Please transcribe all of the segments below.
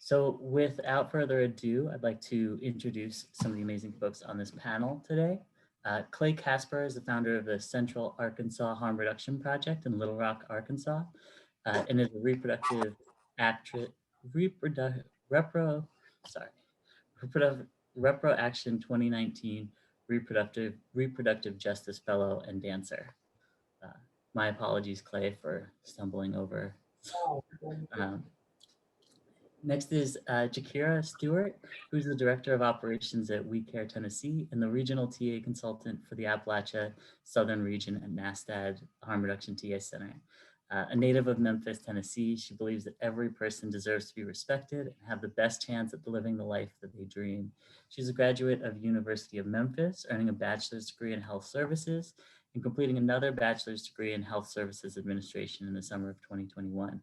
So without further ado, I'd like to introduce some of the amazing folks on this panel today. Clay Casper is the founder of the Central Arkansas Harm Reduction Project in Little Rock, Arkansas, and is a reproductive Repro Action 2019 reproductive justice fellow and dancer. My apologies, Clay, for stumbling over. Next is Jakira Stewart, who's the Director of Operations at We Care Tennessee and the Regional TA Consultant for the Appalachia Southern Region at NASTAD Harm Reduction TA Center. A native of Memphis, Tennessee, she believes that every person deserves to be respected and have the best chance at living the life that they dream. She's a graduate of University of Memphis, earning a bachelor's degree in health services and completing another bachelor's degree in health services administration in the summer of 2021.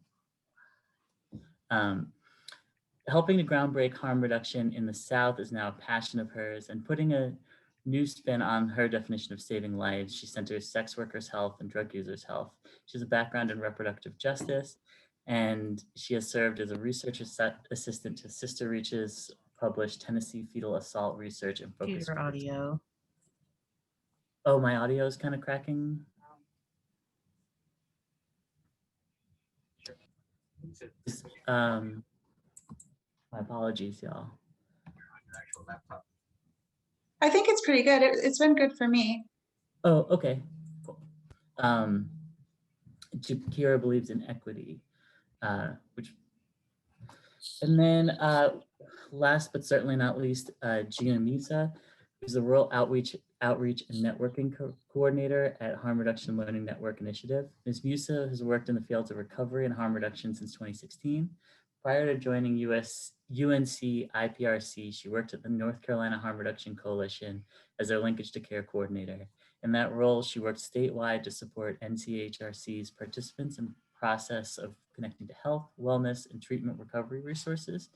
Helping to groundbreak harm reduction in the South is now a passion of hers, and putting a new spin on her definition of saving lives, she centers sex workers' health and drug users' health. She has a background in reproductive justice, and she has served as a research assistant to Sister Reach's published Tennessee fetal assault research and focus. Your audio. Oh, my audio is kind of cracking. My apologies, y'all. I think it's pretty good. It's been good for me. Oh, okay, cool. Jakira believes in equity, and then last but certainly not least, Gina Misa, who's the Rural Outreach and Networking Coordinator at Harm Reduction Learning Network Initiative. Ms. Musa has worked in the fields of recovery and harm reduction since 2016. Prior to joining UNC IPRC, she worked at the North Carolina Harm Reduction Coalition as their linkage to care coordinator. In that role, she worked statewide to support NCHRC's participants in the process of connecting to health, wellness, and treatment recovery resources,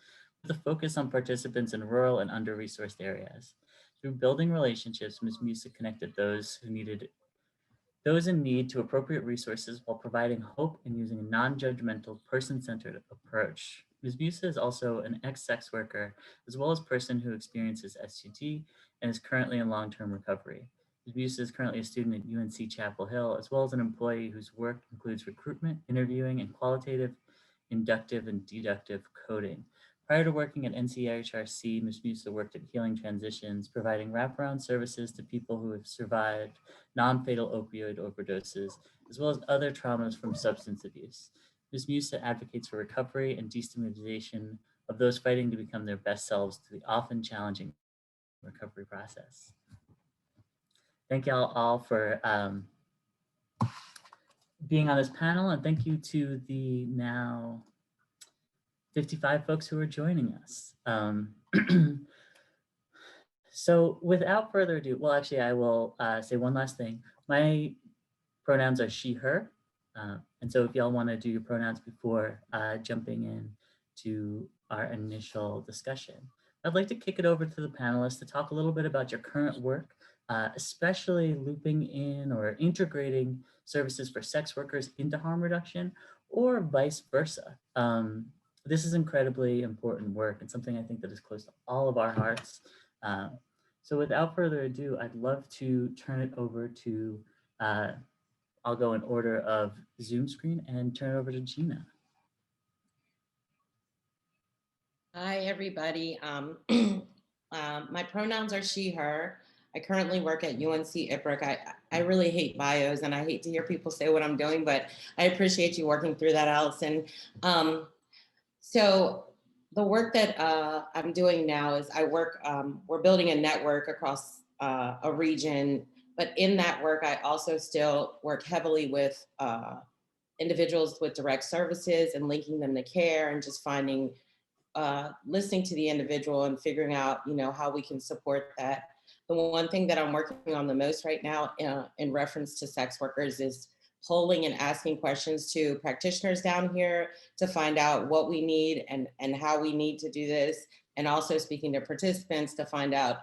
with a focus on participants in rural and under-resourced areas. Through building relationships, Ms. Musa connected those in need to appropriate resources while providing hope and using a non-judgmental, person-centered approach. Ms. Musa is also an ex-sex worker, as well as a person who experiences STD and is currently in long-term recovery. Ms. Musa is currently a student at UNC Chapel Hill, as well as an employee whose work includes recruitment, interviewing, and qualitative, inductive, and deductive coding. Prior to working at NCHRC, Ms. Musa worked at Healing Transitions, providing wraparound services to people who have survived non-fatal opioid overdoses, as well as other traumas from substance abuse. Ms. Musa advocates for recovery and destigmatization of those fighting to become their best selves through the often challenging recovery process. Thank y'all all for being on this panel, and thank you to the now 55 folks who are joining us. So without further ado, well, actually, I will say one last thing. My pronouns are she, her. And so if y'all want to do your pronouns before jumping in to our initial discussion, I'd like to kick it over to the panelists to talk a little bit about your current work, especially looping in or integrating services for sex workers into harm reduction, or vice versa. This is incredibly important work and something I think that is close to all of our hearts. So without further ado, I'd love to turn it over to, I'll go in order of Zoom screen and turn it over to Gina. Hi, everybody. My pronouns are she, her. I currently work at UNC IPRC. I really hate bios and I hate to hear people say what I'm doing, but I appreciate you working through that, Allison. So the work that I'm doing now is we're building a network across a region, but in that work, I also still work heavily with individuals with direct services and linking them to care and just finding, listening to the individual and figuring out, how we can support that. The one thing that I'm working on the most right now in reference to sex workers is polling and asking questions to practitioners down here to find out what we need and how we need to do this, and also speaking to participants to find out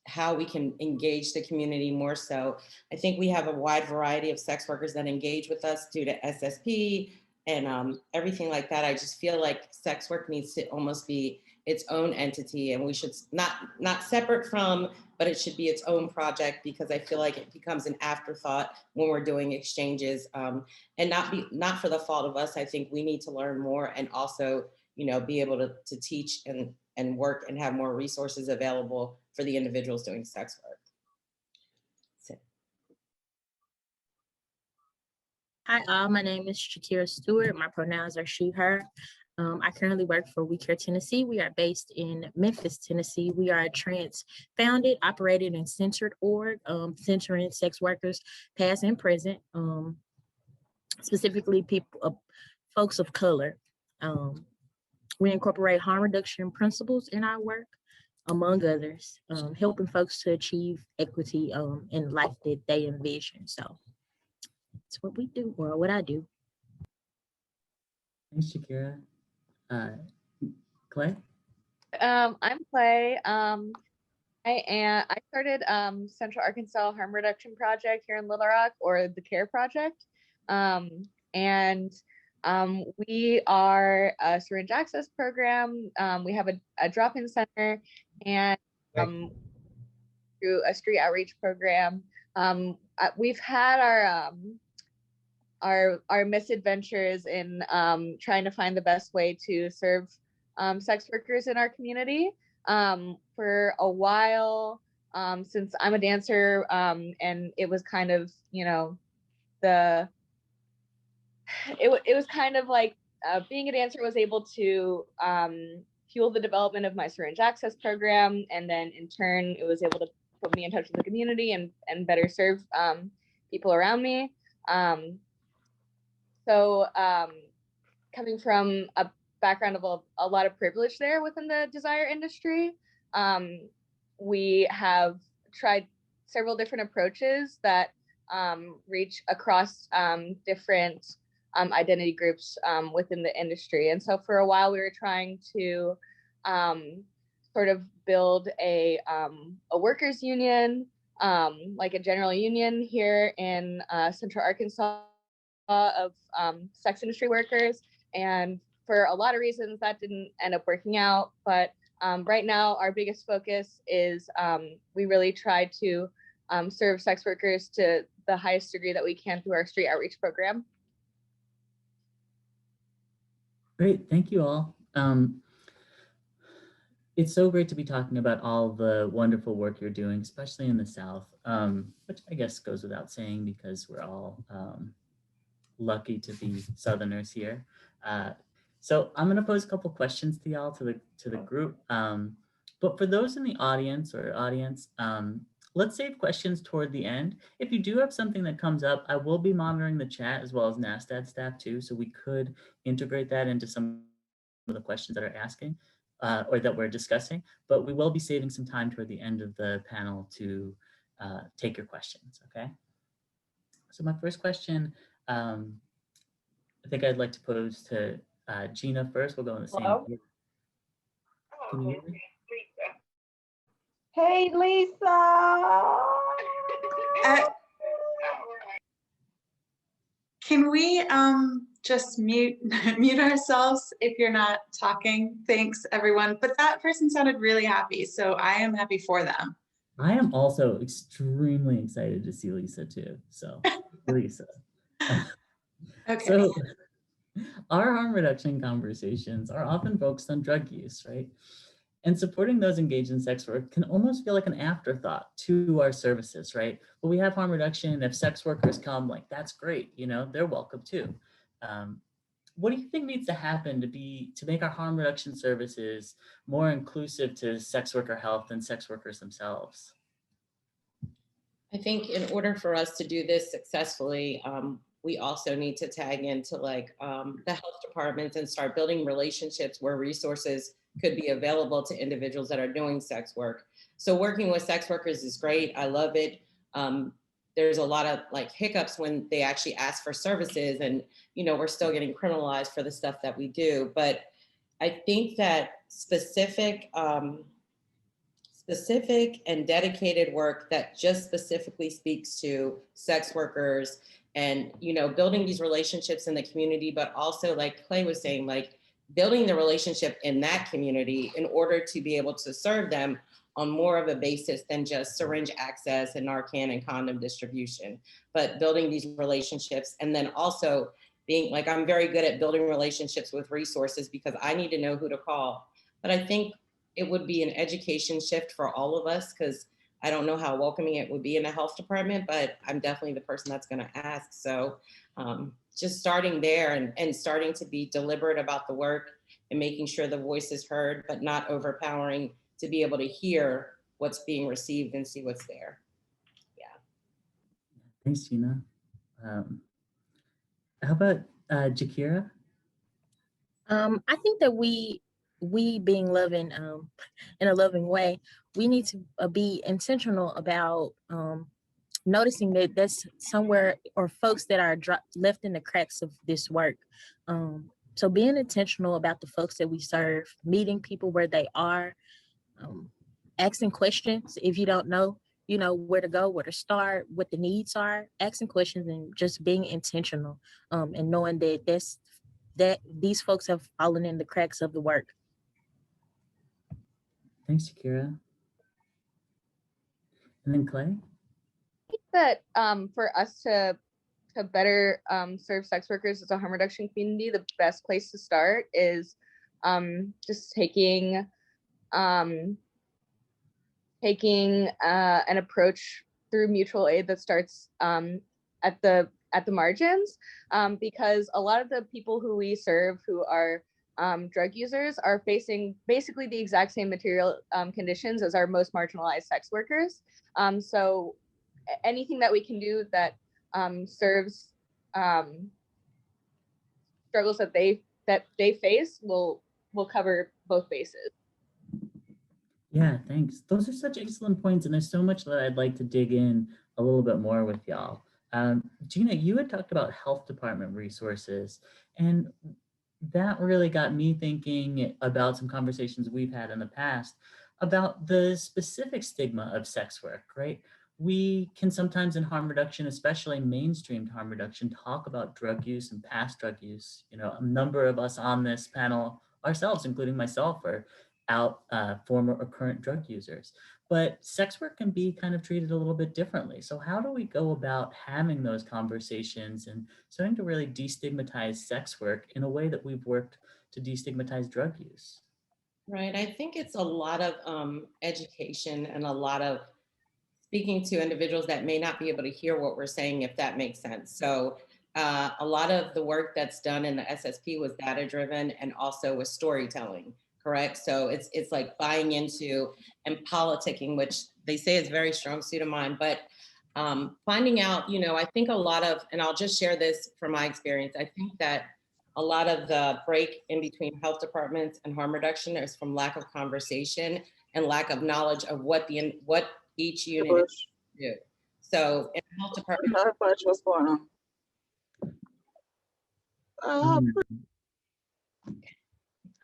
how we can engage the community more so. I think we have a wide variety of sex workers that engage with us due to SSP, and everything like that. I just feel like sex work needs to almost be its own entity, and we should not separate from, but it should be its own project, because I feel like it becomes an afterthought when we're doing exchanges, and not for the fault of us. I think we need to learn more, and also, be able to teach and work and have more resources available for the individuals doing sex work. So. Hi, all. My name is Shakira Stewart. My pronouns are she, her. I currently work for We Care Tennessee. We are based in Memphis, Tennessee. We are a trans-founded, operated, and centered org, centering sex workers, past and present, specifically people, folks of color. We incorporate harm reduction principles in our work, among others, helping folks to achieve equity in life that they envision. So that's what we do, or what I do. Thanks, Shakira. Clay? I'm Clay. I started Central Arkansas Harm Reduction Project here in Little Rock, or the CARE Project. We are a syringe access program. We have a drop-in center, and through a street outreach program. We've had our misadventures in trying to find the best way to serve sex workers in our community. For a while, since I'm a dancer, and it was kind of, it was kind of like being a dancer was able to fuel the development of my syringe access program, and then in turn, it was able to put me in touch with the community and better serve people around me. So coming from a background of a lot of privilege there within the desire industry, we have tried several different approaches that reach across different identity groups within the industry. And so for a while, we were trying to sort of build a workers union, like a general union here in Central Arkansas of sex industry workers. And for a lot of reasons, that didn't end up working out. But right now, our biggest focus is we really try to serve sex workers to the highest degree that we can through our street outreach program. Great, thank you all. It's so great to be talking about all the wonderful work you're doing, especially in the South, which I guess goes without saying because we're all lucky to be Southerners here. So I'm going to pose a couple questions to y'all, to the group. But for those in the audience, let's save questions toward the end. If you do have something that comes up, I will be monitoring the chat as well as NASTAD staff too, so we could integrate that into some of the questions that are asking or that we're discussing. But we will be saving some time toward the end of the panel to take your questions, okay? So my first question, I think I'd like to pose to Gina first. We'll go in the same order. Can you hear me? Hey, Lisa. Can we just mute ourselves if you're not talking? Thanks, everyone. But that person sounded really happy, so I am happy for them. I am also extremely excited to see Lisa too. So, Lisa. Okay. So, our harm reduction conversations are often focused on drug use, right? And supporting those engaged in sex work can almost feel like an afterthought to our services, right? But we have harm reduction. If sex workers come, like, that's great, they're welcome too. What do you think needs to happen to make our harm reduction services more inclusive to sex worker health and sex workers themselves? I think in order for us to do this successfully, we also need to tag into the health departments and start building relationships where resources could be available to individuals that are doing sex work. So working with sex workers is great. I love it. There's a lot of hiccups when they actually ask for services, and we're still getting criminalized for the stuff that we do. But I think that specific and dedicated work that just specifically speaks to sex workers and, building these relationships in the community, but also like Clay was saying, like building the relationship in that community in order to be able to serve them on more of a basis than just syringe access and Narcan and condom distribution, but building these relationships. And then also being like, I'm very good at building relationships with resources because I need to know who to call. But I think it would be an education shift for all of us, because I don't know how welcoming it would be in a health department, but I'm definitely the person that's going to ask. So just starting there and starting to be deliberate about the work and making sure the voice is heard, but not overpowering, to be able to hear what's being received and see what's there. Yeah. Thanks, Gina. How about Jakira? I think that we being loving in a loving way, we need to be intentional about noticing that that's somewhere or folks that are left in the cracks of this work. So being intentional about the folks that we serve, meeting people where they are, asking questions if you don't know, where to go, where to start, what the needs are, asking questions and just being intentional, and knowing that these folks have fallen in the cracks of the work. Thanks, Jakira. And then Clay? I think that for us to better serve sex workers as a harm reduction community, the best place to start is just taking an approach through mutual aid that starts at the margins, because a lot of the people who we serve who are drug users are facing basically the exact same material conditions as our most marginalized sex workers. So anything that we can do that serves struggles that they face will cover both bases. Yeah, thanks. Those are such excellent points, and there's so much that I'd like to dig in a little bit more with y'all. Gina, you had talked about health department resources, and that really got me thinking about some conversations we've had in the past about the specific stigma of sex work, right? We can sometimes in harm reduction, especially mainstreamed harm reduction, talk about drug use and past drug use. A number of us on this panel ourselves, including myself, are former or current drug users. But sex work can be kind of treated a little bit differently. So how do we go about having those conversations and starting to really destigmatize sex work in a way that we've worked to destigmatize drug use? Right. I think it's a lot of education and a lot of speaking to individuals that may not be able to hear what we're saying, if that makes sense. So a lot of the work that's done in the SSP was data driven and also with storytelling. Correct. So it's like buying into and politicking, which they say is very strong suit of mine, but finding out, I think a lot of, and I'll just share this from my experience. I think that a lot of the break in between health departments and harm reduction is from lack of conversation and lack of knowledge of what each unit do. So in the health department, What's going on?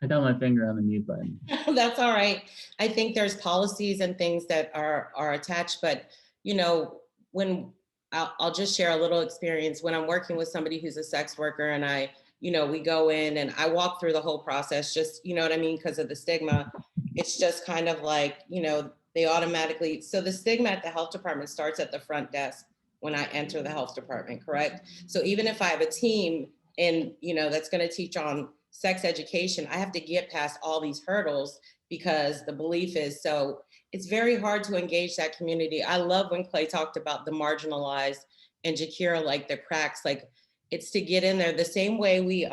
I got my finger on the mute button. That's all right. I think there's policies and things that are attached, but when I'll just share a little experience when I'm working with somebody who's a sex worker and we go in and I walk through the whole process, just, what I mean? Because of the stigma, it's just kind of like, they automatically, so the stigma at the health department starts at the front desk when I enter the health department, correct? So even if I have a team and, that's going to teach on sex education, I have to get past all these hurdles because the belief is, so it's very hard to engage that community. I love when Clay talked about the marginalized and Jakira, like the cracks, like it's to get in there the same way we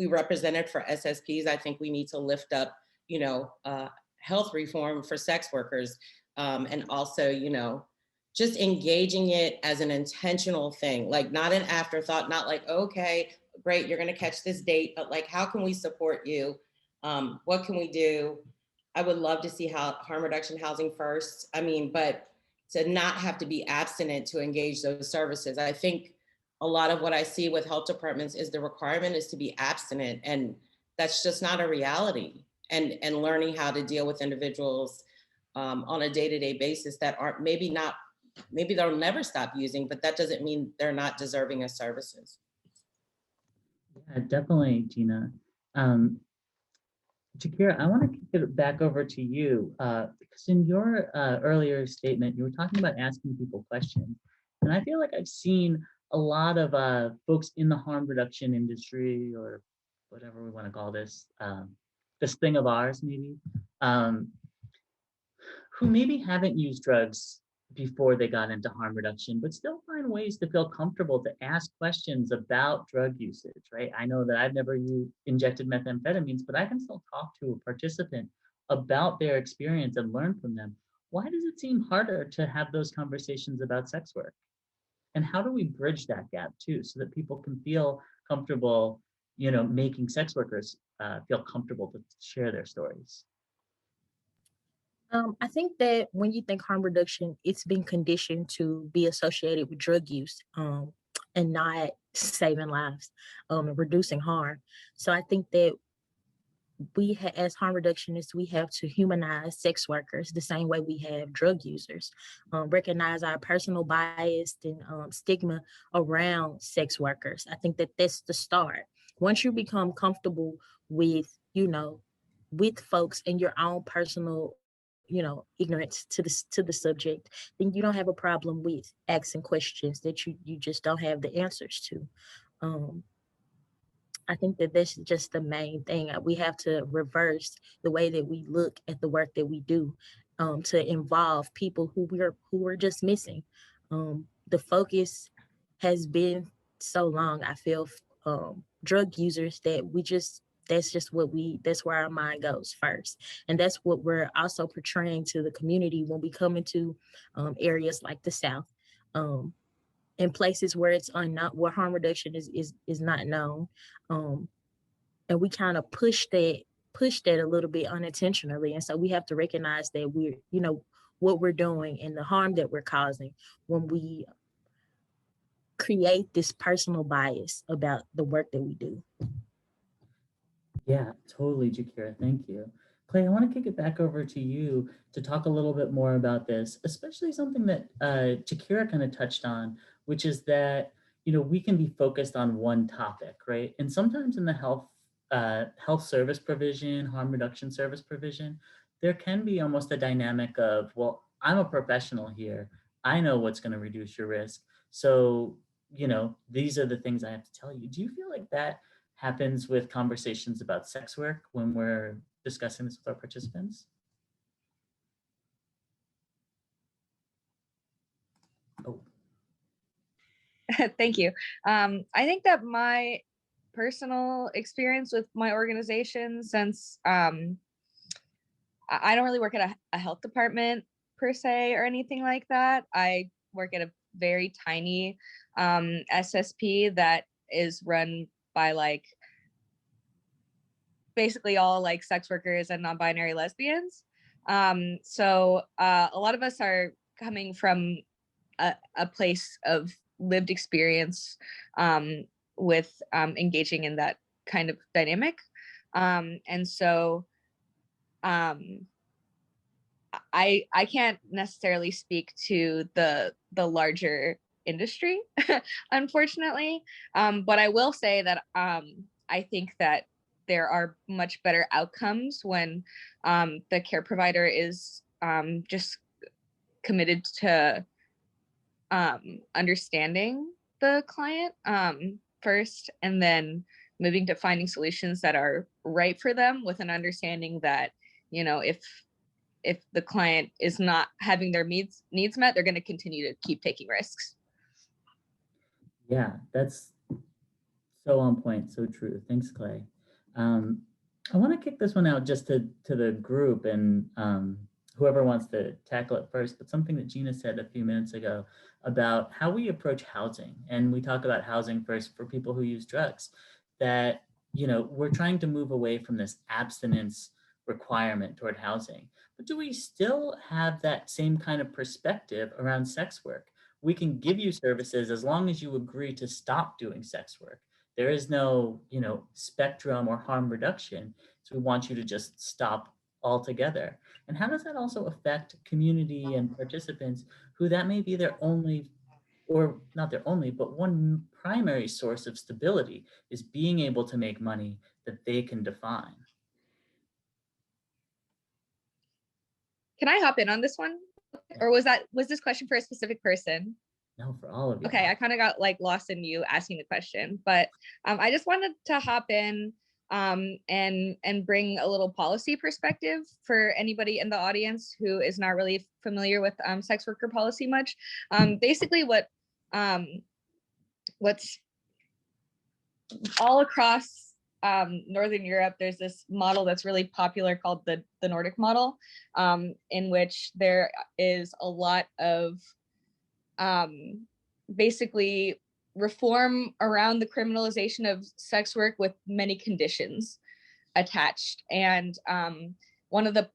represented for SSPs. I think we need to lift up, health reform for sex workers, and also, just engaging it as an intentional thing, like not an afterthought, not like, okay, great, you're going to catch this date, but like, how can we support you? What can we do? I would love to see harm reduction housing first. I mean, but to not have to be abstinent to engage those services. I think a lot of what I see with health departments is the requirement is to be abstinent, and that's just not a reality. And learning how to deal with individuals on a day-to-day basis that aren't maybe not maybe they'll never stop using, but that doesn't mean they're not deserving of services. Yeah, definitely, Gina. Shakira, I want to kick it back over to you because in your earlier statement, you were talking about asking people questions. And I feel like I've seen a lot of folks in the harm reduction industry, or whatever we want to call this thing of ours maybe, um, who maybe haven't used drugs before they got into harm reduction, but still find ways to feel comfortable to ask questions about drug usage, right? I know that I've never injected methamphetamines, but I can still talk to a participant about their experience and learn from them. Why does it seem harder to have those conversations about sex work? And how do we bridge that gap too, so that people can feel comfortable, making sex workers feel comfortable to share their stories? I think that when you think harm reduction, it's been conditioned to be associated with drug use, and not saving lives, and reducing harm. So I think that as harm reductionists, we have to humanize sex workers the same way we have drug users, recognize our personal bias and stigma around sex workers. I think that that's the start. Once you become comfortable with, with folks and your own personal, ignorance to the subject, then you don't have a problem with asking questions that you just don't have the answers to. I think that that's just the main thing. We have to reverse the way that we look at the work that we do, to involve people who we're just missing. The focus has been so long, I feel, drug users, that that's where our mind goes first. And that's what we're also portraying to the community when we come into areas like the South. In places where it's unknown, where harm reduction is not known, and we kind of push that a little bit unintentionally. And so we have to recognize that we're, what we're doing and the harm that we're causing when we create this personal bias about the work that we do. Yeah, totally, Jakira. Thank you. Clay, I want to kick it back over to you to talk a little bit more about this, especially something that Jakira kind of touched on, which is that, we can be focused on one topic, right? And sometimes in the health service provision, harm reduction service provision, there can be almost a dynamic of, well, I'm a professional here. I know what's going to reduce your risk. So, these are the things I have to tell you. Do you feel like that happens with conversations about sex work when we're discussing this with our participants? Oh. Thank you. I think that my personal experience with my organization, since I don't really work at a health department per se or anything like that. I work at a very tiny SSP that is run by basically all sex workers and non-binary lesbians. So a lot of us are coming from a place of lived experience with engaging in that kind of dynamic. And so I can't necessarily speak to the larger industry, unfortunately. But I will say that I think that there are much better outcomes when the care provider is just committed to understanding the client first, and then moving to finding solutions that are right for them, with an understanding that, if the client is not having their needs met, they're going to continue to keep taking risks. Yeah, that's so on point, so true. Thanks, Clay. I want to kick this one out just to the group, and whoever wants to tackle it first, but something that Gina said a few minutes ago about how we approach housing. And we talk about housing first for people who use drugs, that, we're trying to move away from this abstinence requirement toward housing. But do we still have that same kind of perspective around sex work? We can give you services as long as you agree to stop doing sex work. There is no, spectrum or harm reduction. So we want you to just stop altogether? And how does that also affect community and participants who that may be their only, or not their only, but one primary source of stability is being able to make money that they can define? Can I hop in on this one? Or was this question for a specific person? No, for all of you. Okay, I kind of got like lost in you asking the question, but I just wanted to hop in and bring a little policy perspective for anybody in the audience who is not really familiar with sex worker policy much. Basically, what's all across Northern Europe, there's this model that's really popular called the Nordic Model, in which there is a lot of basically reform around the criminalization of sex work with many conditions attached. And one of the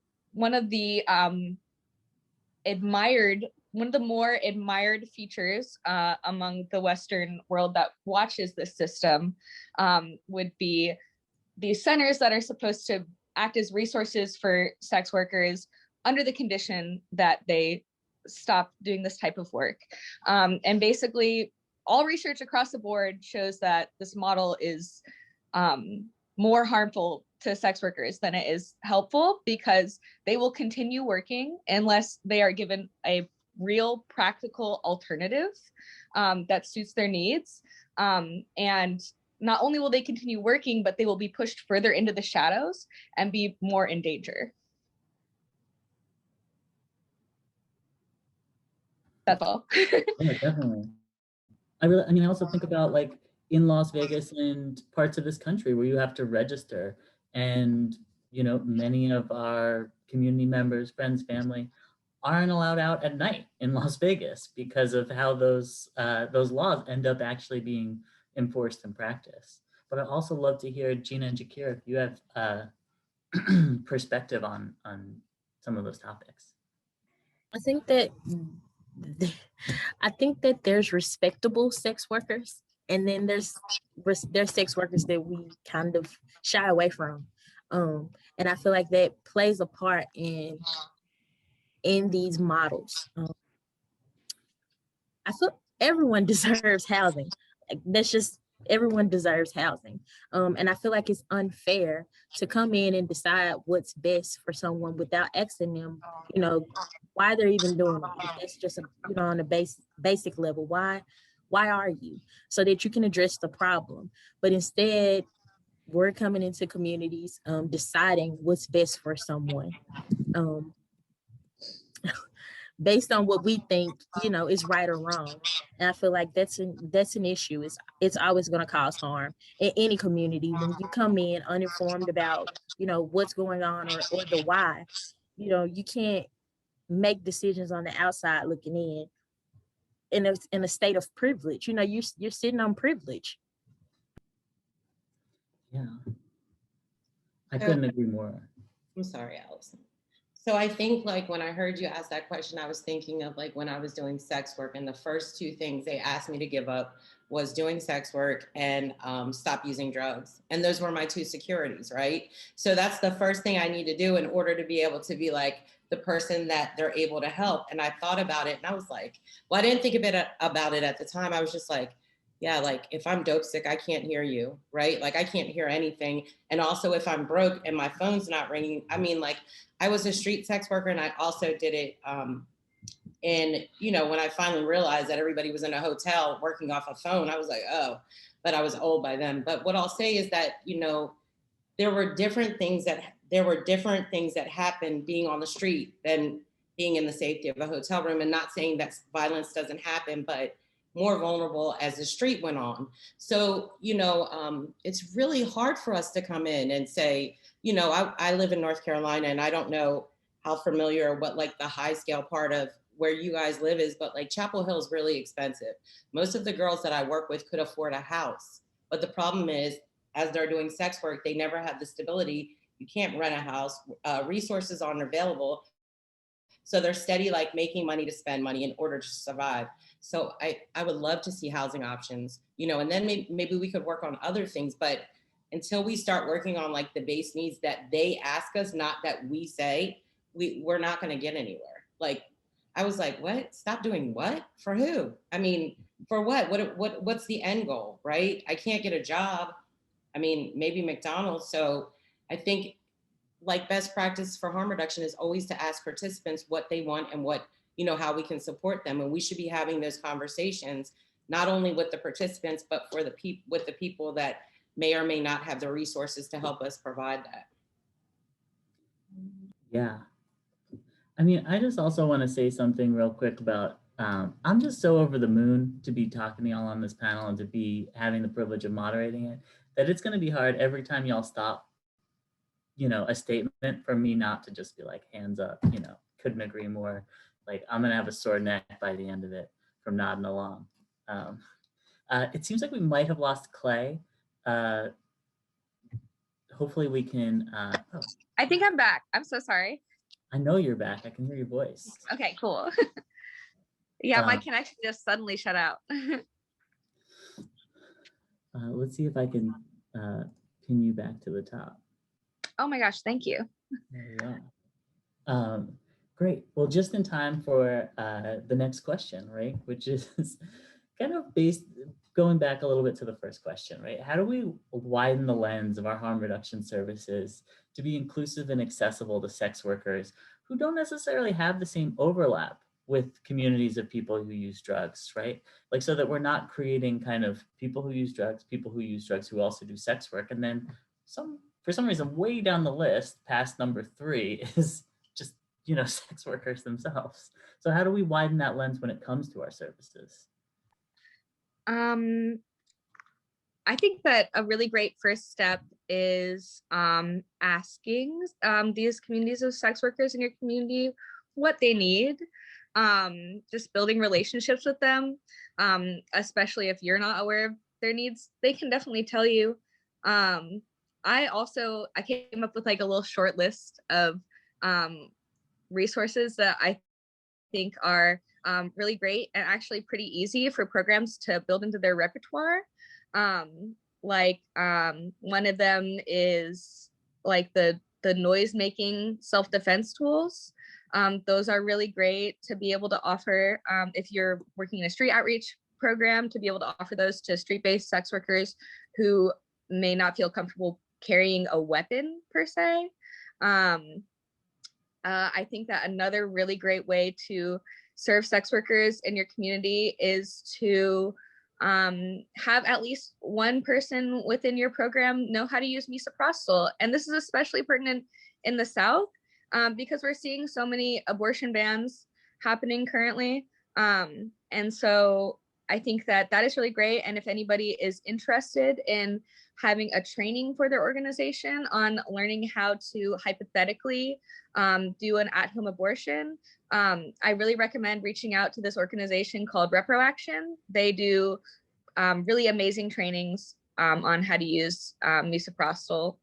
more admired features among the Western world that watches this system would be these centers that are supposed to act as resources for sex workers under the condition that they stop doing this type of work. And basically, all research across the board shows that this model is more harmful to sex workers than it is helpful, because they will continue working unless they are given a real practical alternative that suits their needs. And not only will they continue working, but they will be pushed further into the shadows and be more in danger. That's all. Yeah, definitely. I also think about like in Las Vegas and parts of this country where you have to register, and many of our community members, friends, family aren't allowed out at night in Las Vegas because of how those laws end up actually being enforced in practice. But I'd also love to hear, Gina and Jakira, if you have perspective on some of those topics. I think that there's respectable sex workers, and then there's sex workers that we kind of shy away from. And I feel like that plays a part in these models. I feel everyone deserves housing. That's just, everyone deserves housing. And I feel like it's unfair to come in and decide what's best for someone without asking them, why they're even doing it. It's just, on a basic level, why are you? So that you can address the problem. But instead, we're coming into communities, deciding what's best for someone. Based on what we think, is right or wrong. And I feel like that's an issue. It's always going to cause harm in any community when you come in uninformed about, what's going on or the why. You can't make decisions on the outside looking in a state of privilege. You're sitting on privilege. Yeah, I couldn't agree more. I'm sorry, Allison. So I think like when I heard you ask that question, I was thinking of like when I was doing sex work, and the first two things they asked me to give up was doing sex work and stop using drugs. And those were my two securities, right? So that's the first thing I need to do in order to be able to be like the person that they're able to help. And I thought about it and I was like, well, I didn't think about it at the time. I was just like, yeah, like if I'm dope sick, I can't hear you, right? Like I can't hear anything. And also if I'm broke and my phone's not ringing, I mean, like I was a street sex worker and I also did it. And, when I finally realized that everybody was in a hotel working off a phone, I was like, oh, but I was old by then. But what I'll say is that, there were different things that happened being on the street than being in the safety of a hotel room, and not saying that violence doesn't happen, but more vulnerable as the street went on. So, it's really hard for us to come in and say, I live in North Carolina and I don't know how familiar or what like the high scale part of where you guys live is, but like Chapel Hill is really expensive. Most of the girls that I work with could afford a house. But the problem is, as they're doing sex work, they never have the stability. You can't rent a house, resources aren't available. So they're steady, like making money to spend money in order to survive. So I would love to see housing options, and then maybe we could work on other things. But until we start working on like the base needs that they ask us, not that we say, we're not going to get anywhere. Like, I was like, what? Stop doing what? For who? I mean, for what? What's the end goal, right? I can't get a job. I mean, maybe McDonald's. So I think like best practice for harm reduction is always to ask participants what they want and what, you know, how we can support them. And we should be having those conversations, not only with the participants, but for with the people that may or may not have the resources to help us provide that. Yeah. I mean, I just also want to say something real quick about, I'm just so over the moon to be talking to y'all on this panel and to be having the privilege of moderating it, that it's going to be hard every time y'all stop, you know, a statement for me not to just be like, hands up, you know, couldn't agree more. Like, I'm going to have a sore neck by the end of it from nodding along. It seems like we might have lost Clay. Hopefully we can, oh, I think I'm back. I'm so sorry. I know you're back. I can hear your voice. Okay, cool. Yeah, my connection just suddenly shut out. Let's see if I can pin you back to the top. Oh my gosh, thank you. There we are. Great. Well, just in time for the next question, right? Which is kind of going back a little bit to the first question, right? How do we widen the lens of our harm reduction services to be inclusive and accessible to sex workers who don't necessarily have the same overlap with communities of people who use drugs, right? Like, so that we're not creating kind of people who use drugs who also do sex work, and then for some reason way down the list, past number 3 is just, you know, sex workers themselves. So how do we widen that lens when it comes to our services? I think that a really great first step is asking these communities of sex workers in your community what they need. Just building relationships with them, especially if you're not aware of their needs. They can definitely tell you. I came up with like a little short list of resources that I think are really great and actually pretty easy for programs to build into their repertoire. One of them is like the noise making self-defense tools. Those are really great to be able to offer if you're working in a street outreach program, to be able to offer those to street-based sex workers who may not feel comfortable carrying a weapon per se. I think that another really great way to serve sex workers in your community is to have at least one person within your program know how to use misoprostol. And this is especially pertinent in the South because we're seeing so many abortion bans happening currently. And so I think that that is really great. And if anybody is interested in having a training for their organization on learning how to hypothetically do an at-home abortion, I really recommend reaching out to this organization called ReproAction. They do really amazing trainings on how to use misoprostol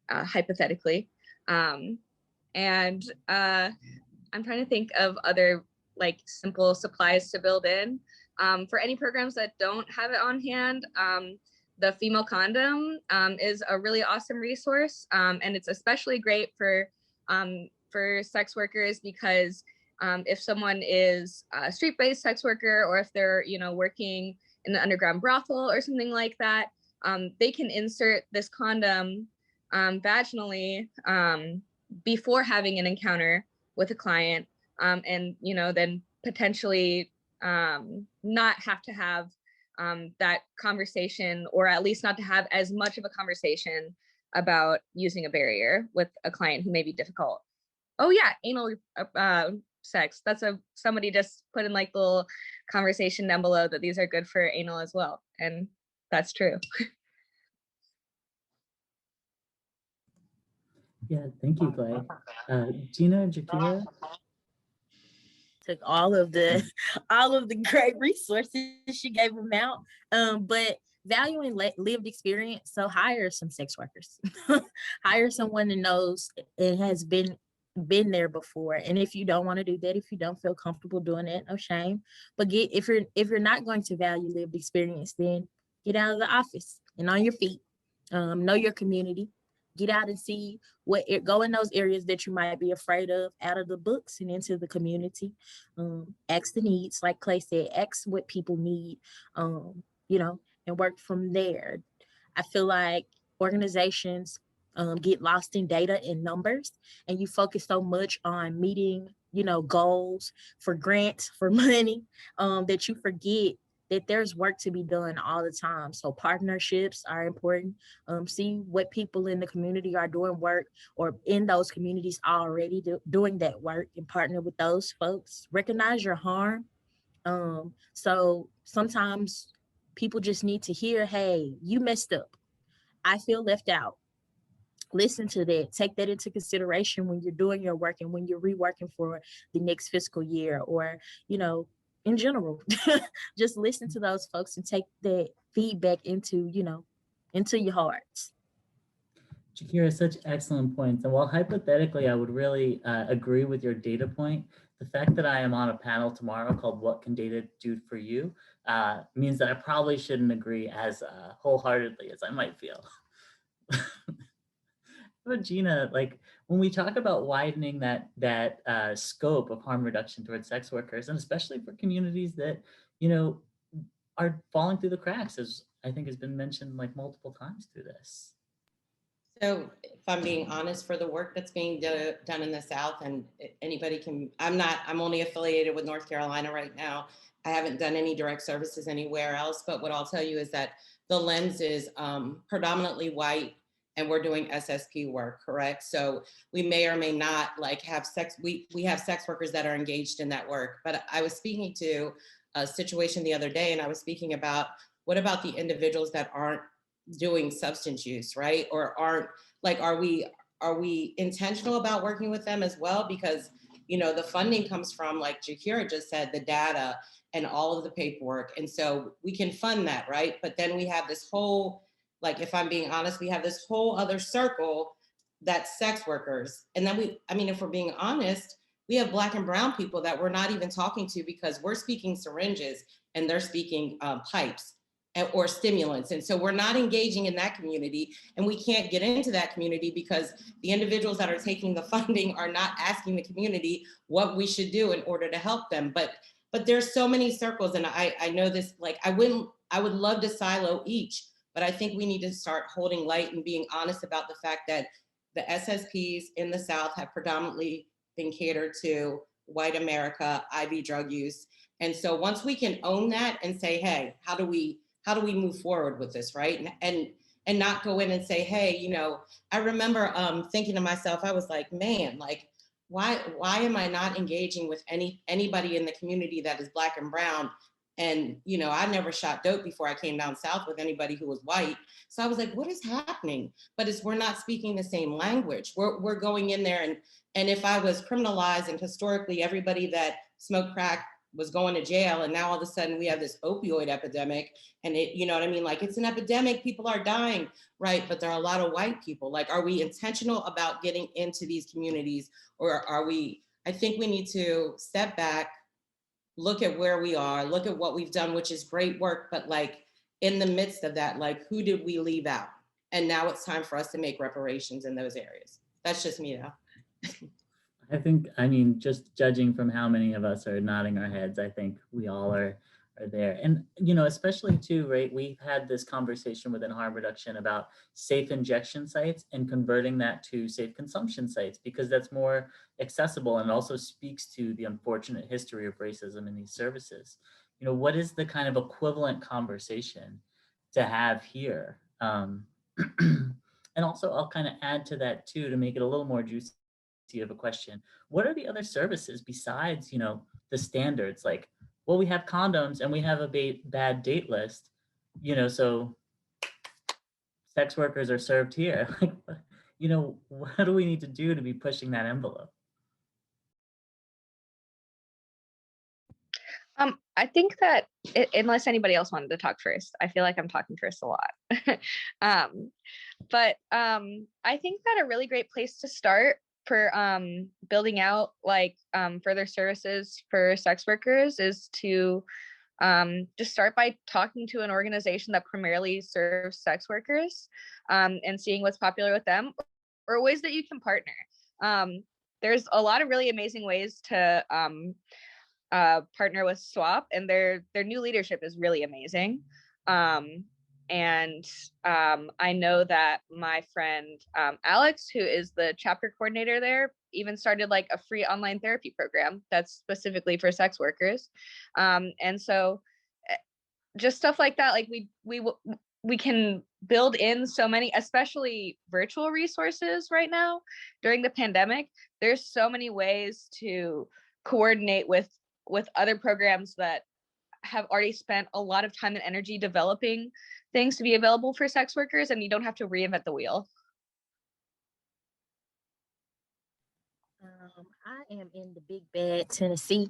hypothetically. And I'm trying to think of other like simple supplies to build in. For any programs that don't have it on hand, the female condom is a really awesome resource. And it's especially great for sex workers because if someone is a street-based sex worker, or if they're, you know, working in an underground brothel or something like that, they can insert this condom vaginally before having an encounter with a client, and, you know, then potentially not have to have that conversation, or at least not to have as much of a conversation about using a barrier with a client who may be difficult. Oh yeah, anal sex. That's somebody just put in like the little conversation down below that these are good for anal as well. And that's true. Yeah, thank you, Clay. Gina and Jakira? Took all of the great resources she gave them out, but valuing lived experience. So hire some sex workers. Hire someone that knows and has been there before. And if you don't want to do that, if you don't feel comfortable doing it, no shame. But if you're not going to value lived experience, then get out of the office and on your feet Know your community. Get out and see go in those areas that you might be afraid of, out of the books and into the community. Ask the needs, like Clay said, ask what people need, you know, and work from there. I feel like organizations get lost in data and numbers, and you focus so much on meeting, you know, goals for grants, for money, that you forget that there's work to be done all the time. So partnerships are important. See what people in the community are doing work, or in those communities already doing that work, and partner with those folks. Recognize your harm. So sometimes people just need to hear, hey, you messed up. I feel left out. Listen to that. Take that into consideration when you're doing your work and when you're reworking for the next fiscal year, or, you know, in general. Just listen to those folks and take that feedback into, you know, into your hearts. Shakira, such excellent points. And while hypothetically, I would really agree with your data point, the fact that I am on a panel tomorrow called What Can Data Do for You means that I probably shouldn't agree as wholeheartedly as I might feel. But Gina, like when we talk about widening that scope of harm reduction towards sex workers, and especially for communities that, you know, are falling through the cracks, as I think has been mentioned like multiple times through this. So if I'm being honest, for the work that's being done in the South, and anybody can, I'm only affiliated with North Carolina right now. I haven't done any direct services anywhere else, but what I'll tell you is that the lens is predominantly white, and we're doing SSP work, correct? So we may or may not like have sex, we have sex workers that are engaged in that work. But I was speaking to a situation the other day, and I was speaking about, what about the individuals that aren't doing substance use, right? Or aren't, like, are we intentional about working with them as well? Because, you know, the funding comes from, like Shakira just said, the data and all of the paperwork. And so we can fund that, right? But then we have this whole, like, if I'm being honest, we have this whole other circle that's sex workers. And then if we're being honest, we have Black and brown people that we're not even talking to, because we're speaking syringes and they're speaking pipes or stimulants. And so we're not engaging in that community, and we can't get into that community because the individuals that are taking the funding are not asking the community what we should do in order to help them. But there's so many circles, and I know this, like, I would love to silo each, but I think we need to start holding light and being honest about the fact that the SSPs in the South have predominantly been catered to white America, IV drug use. And so once we can own that and say, hey, how do we move forward with this, right? And not go in and say, hey, you know, I remember thinking to myself, I was like, man, like, why am I not engaging with anybody in the community that is Black and brown? And, you know, I never shot dope before I came down South with anybody who was white. So I was like, what is happening? But we're not speaking the same language. We're going in there, and if I was criminalized, and historically everybody that smoked crack was going to jail, and now all of a sudden we have this opioid epidemic, and it, you know what I mean? Like, it's an epidemic, people are dying, right? But there are a lot of white people. Like, are we intentional about getting into these communities, or are we, I think we need to step back, look at where we are, look at what we've done, which is great work, but like in the midst of that, like, who did we leave out? And now it's time for us to make reparations in those areas. That's just me though. I think, I mean, just judging from how many of us are nodding our heads, I think we all are there. And, you know, especially too, right, we've had this conversation within harm reduction about safe injection sites and converting that to safe consumption sites, because that's more accessible and also speaks to the unfortunate history of racism in these services. You know, what is the kind of equivalent conversation to have here? And also, I'll kind of add to that too, to make it a little more juicy of a question. What are the other services besides, you know, the standards? Like, well, we have condoms and we have a bad date list, you know, so sex workers are served here. Like, you know, what do we need to do to be pushing that envelope? I think that unless anybody else wanted to talk first, I feel like I'm talking first a lot. But I think that a really great place to start for building out like further services for sex workers is to just start by talking to an organization that primarily serves sex workers. and seeing what's popular with them, or ways that you can partner. There's a lot of really amazing ways to partner with SWAP, and their new leadership is really amazing. I know that my friend Alex, who is the chapter coordinator there, even started like a free online therapy program that's specifically for sex workers. And so just stuff like that, like we can build in so many, especially virtual resources right now during the pandemic. There's so many ways to coordinate with other programs that have already spent a lot of time and energy developing things to be available for sex workers, and you don't have to reinvent the wheel. I am in the big bad Tennessee.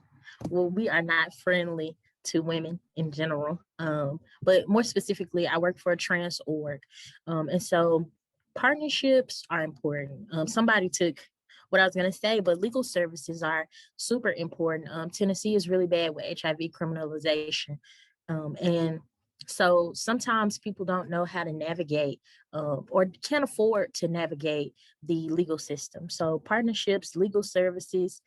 Well, we are not friendly to women in general. But more specifically, I work for a trans org. And so partnerships are important. Somebody took what I was going to say, but legal services are super important. Tennessee is really bad with HIV criminalization. And so sometimes people don't know how to navigate or can't afford to navigate the legal system. So partnerships, legal services,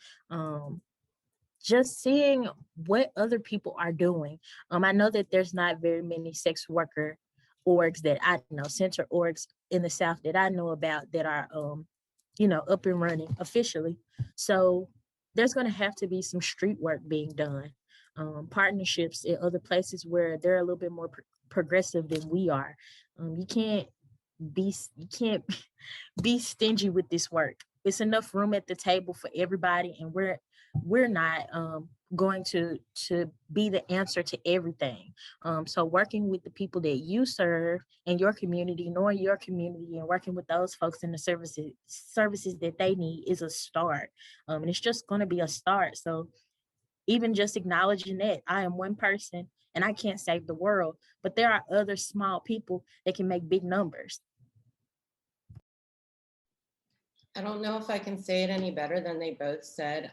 just seeing what other people are doing. I know that there's not very many sex worker orgs that I know, center orgs in the South that I know about that are, up and running officially. So there's going to have to be some street work being done. Partnerships in other places where they're a little bit more progressive than we are. You can't be stingy with this work. It's enough room at the table for everybody, and we're not going to be the answer to everything. So working with the people that you serve in your community, knowing your community, and working with those folks in the services that they need is a start. And it's just going to be a start. So even just acknowledging that I am one person and I can't save the world, but there are other small people that can make big numbers. I don't know if I can say it any better than they both said.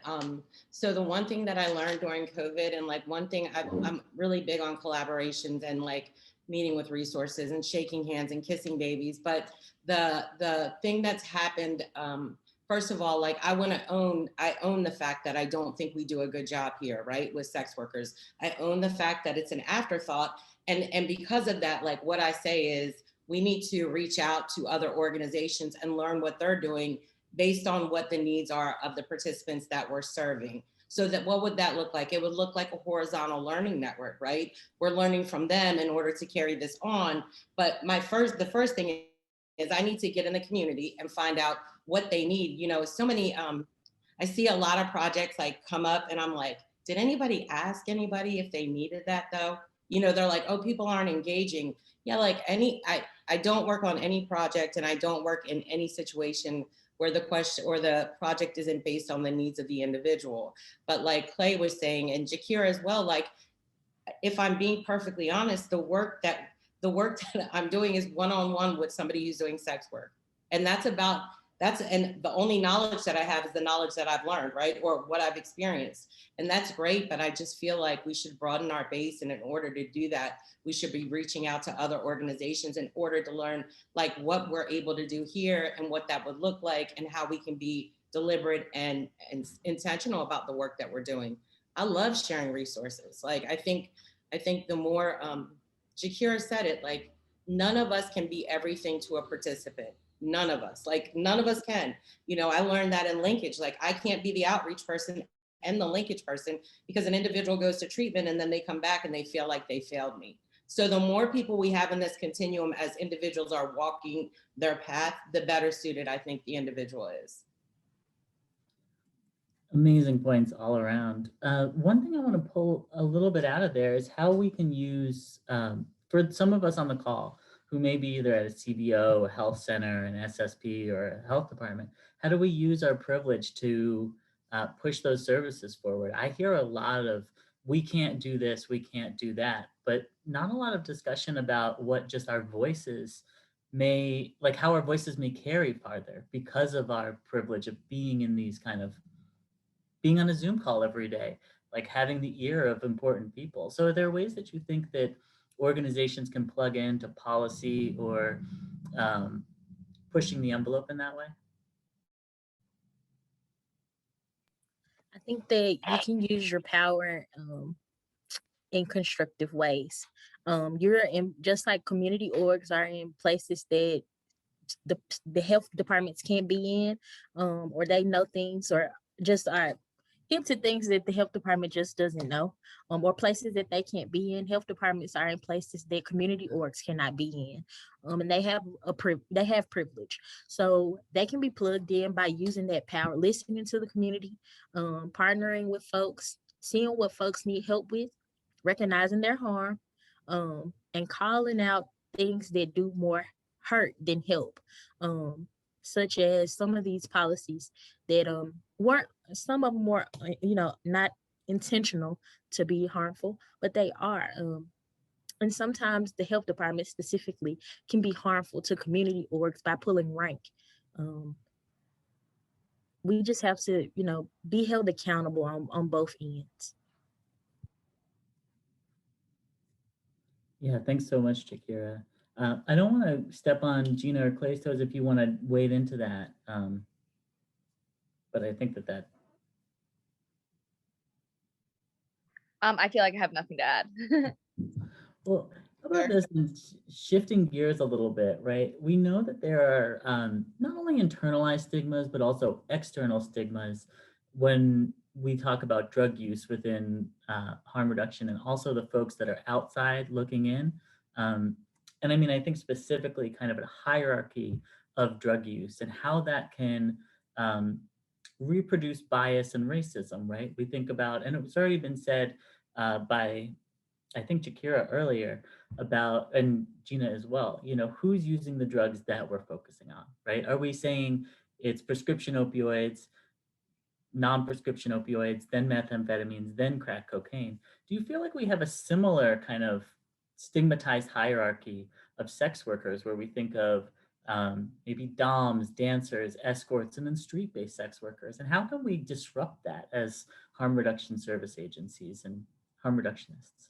So the one thing that I learned during COVID, and like one thing I'm really big on collaborations and like meeting with resources and shaking hands and kissing babies. But the thing that's happened, first of all, like I own the fact that I don't think we do a good job here, right, with sex workers. I own the fact that it's an afterthought. And because of that, like what I say is we need to reach out to other organizations and learn what they're doing based on what the needs are of the participants that we're serving. So that what would that look like? It would look like a horizontal learning network, right? We're learning from them in order to carry this on. But the first thing is I need to get in the community and find out what they need. You know, so many, I see a lot of projects like come up and I'm like, did anybody ask anybody if they needed that though? You know, they're like, oh, people aren't engaging. Yeah, like I don't work on any project and I don't work in any situation where the question or the project isn't based on the needs of the individual. But like Clay was saying, and Jakira as well, like if I'm being perfectly honest, the work that I'm doing is one-on-one with somebody who's doing sex work. And and the only knowledge that I have is the knowledge that I've learned, right? Or what I've experienced. And that's great, but I just feel like we should broaden our base. And in order to do that, we should be reaching out to other organizations in order to learn like what we're able to do here and what that would look like and how we can be deliberate and intentional about the work that we're doing. I love sharing resources. Like, I think the more, Jakira said it, like none of us can be everything to a participant. None of us can. You know, I learned that in linkage. Like I can't be the outreach person and the linkage person because an individual goes to treatment and then they come back and they feel like they failed me. So the more people we have in this continuum as individuals are walking their path, the better suited I think the individual is. Amazing points all around. One thing I want to pull a little bit out of there is how we can use, for some of us on the call, who may be either at a CBO, a health center, an SSP, or a health department, how do we use our privilege to push those services forward? I hear a lot of, we can't do this, we can't do that, but not a lot of discussion about what just our voices may, like how our voices may carry farther because of our privilege of being in these kind of, being on a Zoom call every day, like having the ear of important people. So are there ways that you think that organizations can plug into policy or pushing the envelope in that way? I think that you can use your power in constructive ways. You're in, just like community orgs are in places that the health departments can't be in, or they know things or just are hip to things that the health department just doesn't know, or places that they can't be in. Health departments are in places that community orgs cannot be in, and they have they have privilege, so they can be plugged in by using that power, listening to the community, partnering with folks, seeing what folks need help with, recognizing their harm, and calling out things that do more hurt than help, such as some of these policies that weren't, some of them were not intentional to be harmful, but they are, and sometimes the health department specifically can be harmful to community orgs by pulling rank. We just have to be held accountable on both ends. Yeah, thanks so much, Shakira. I don't want to step on Gina or Clay's toes if you want to wade into that, but I think that I feel like I have nothing to add. well, how about this, shifting gears a little bit, right? We know that there are not only internalized stigmas, but also external stigmas when we talk about drug use within harm reduction, and also the folks that are outside looking in. And I mean, I think specifically kind of a hierarchy of drug use and how that can reproduce bias and racism, right? We think about, and it's already been said by, I think, Shakira earlier about, and Gina as well, who's using the drugs that we're focusing on, right? Are we saying it's prescription opioids, non-prescription opioids, then methamphetamines, then crack cocaine? Do you feel like we have a similar kind of stigmatized hierarchy of sex workers where we think of maybe doms, dancers, escorts, and then street-based sex workers? And how can we disrupt that as harm reduction service agencies and harm reductionists?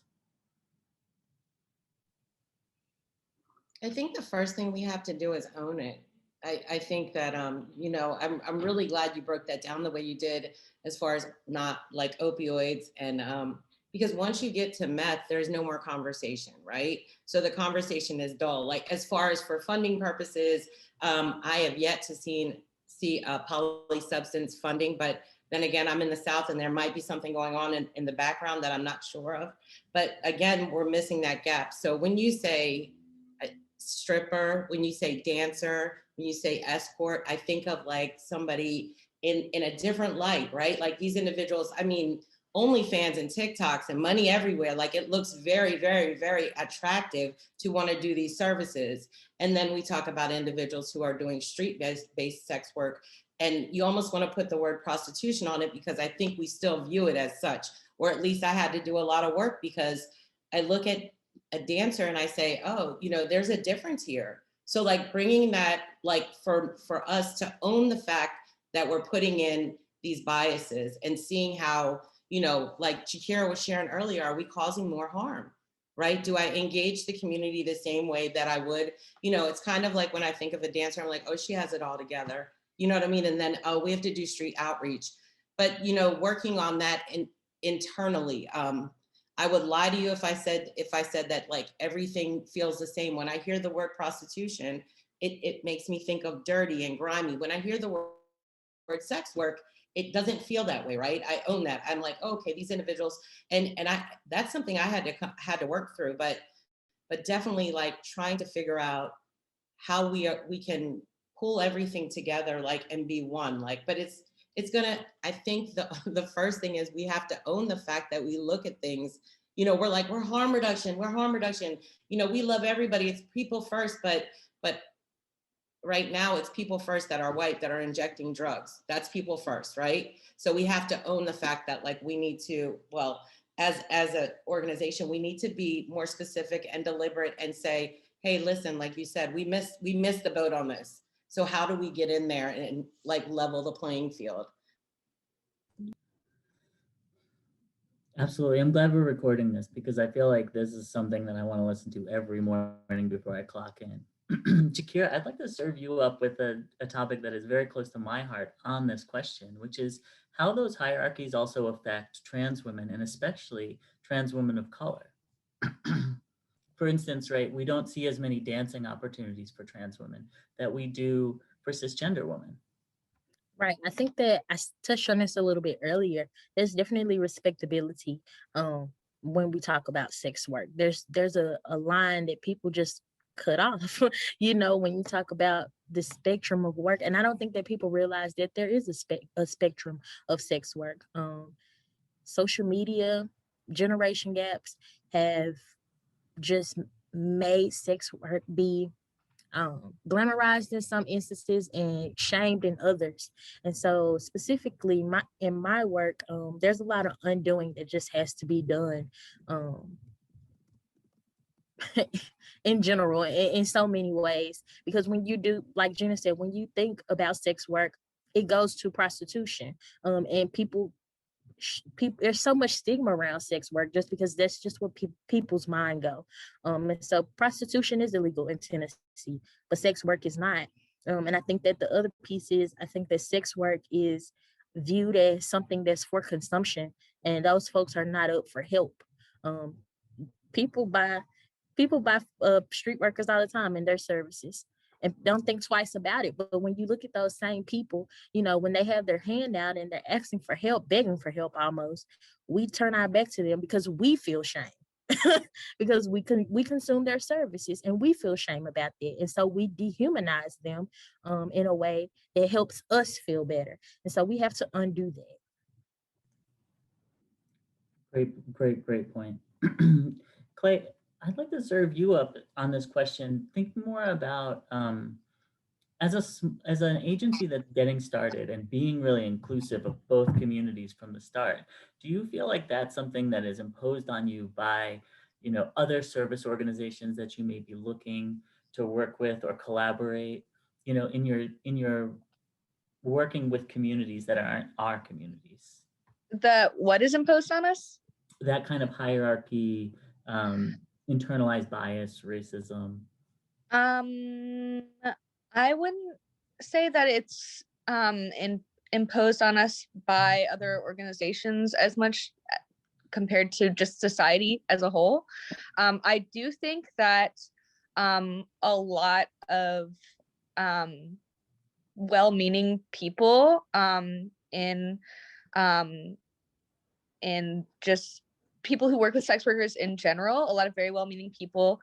I think the first thing we have to do is own it. I think that, I'm really glad you broke that down the way you did as far as not like opioids. And because once you get to meth, there's no more conversation, right? So the conversation is dull. Like as far as for funding purposes, I have yet to see polysubstance funding, but then again, I'm in the South and there might be something going on in the background that I'm not sure of. But again, we're missing that gap. So when you say stripper, when you say dancer, when you say escort, I think of like somebody in a different light, right? Like these individuals, I mean, OnlyFans and TikToks and money everywhere. Like it looks very, very, very attractive to want to do these services. And then we talk about individuals who are doing street-based sex work. And you almost want to put the word prostitution on it because I think we still view it as such, or at least I had to do a lot of work because I look at a dancer and I say, oh, there's a difference here. So like bringing that, like for us to own the fact that we're putting in these biases and seeing how, like Shakira was sharing earlier, are we causing more harm, right? Do I engage the community the same way that I would, it's kind of like when I think of a dancer, I'm like, oh, she has it all together. You know what I mean? And then, oh, we have to do street outreach. But, working on that internally, I would lie to you if I said that like everything feels the same. When I hear the word prostitution, it makes me think of dirty and grimy. When I hear the word sex work, it doesn't feel that way, right? I own that. I'm like, oh, okay, these individuals, and that's something I had to work through, but definitely like trying to figure out how we can pull everything together, like, and be one, like, but it's gonna, I think the first thing is we have to own the fact that we look at things, we're like, we're harm reduction. We love everybody. It's people first, but right now it's people first that are white, that are injecting drugs. That's people first, right? So we have to own the fact that like we need to, well, as an organization, we need to be more specific and deliberate and say, hey, listen, like you said, we missed the boat on this. So how do we get in there and like level the playing field? Absolutely. I'm glad we're recording this because I feel like this is something that I want to listen to every morning before I clock in. Jakira, I'd like to serve you up with a topic that is very close to my heart on this question, which is how those hierarchies also affect trans women and especially trans women of color. For instance, right, we don't see as many dancing opportunities for trans women that we do for cisgender women. Right. I think that touched on this a little bit earlier. There's definitely respectability when we talk about sex work. There's a line that people just cut off, when you talk about the spectrum of work. And I don't think that people realize that there is a spectrum of sex work. Social media, generation gaps have just made sex work be glamorized in some instances and shamed in others. And so specifically in my work, there's a lot of undoing that just has to be done in general, in so many ways. Because when you do, like Gina said, when you think about sex work, it goes to prostitution. And people, there's so much stigma around sex work just because that's just what people's mind go. And so prostitution is illegal in Tennessee, but sex work is not. And I think that the other piece is, I think that sex work is viewed as something that's for consumption, and those folks are not up for help. Um, people buy street workers all the time in their services and don't think twice about it. But when you look at those same people, when they have their hand out and they're asking for help, begging for help almost, we turn our back to them because we feel shame. Because we consume their services and we feel shame about that. And so we dehumanize them in a way that helps us feel better. And so we have to undo that. Great point. Clay, I'd like to serve you up on this question. Think more about as an agency that's getting started and being really inclusive of both communities from the start. Do you feel like that's something that is imposed on you by, other service organizations that you may be looking to work with or collaborate, in your working with communities that aren't our communities? What is imposed on us? That kind of hierarchy, internalized bias, racism. I wouldn't say that it's imposed on us by other organizations as much compared to just society as a whole. I do think that a lot of well-meaning people in just people who work with sex workers in general, a lot of very well-meaning people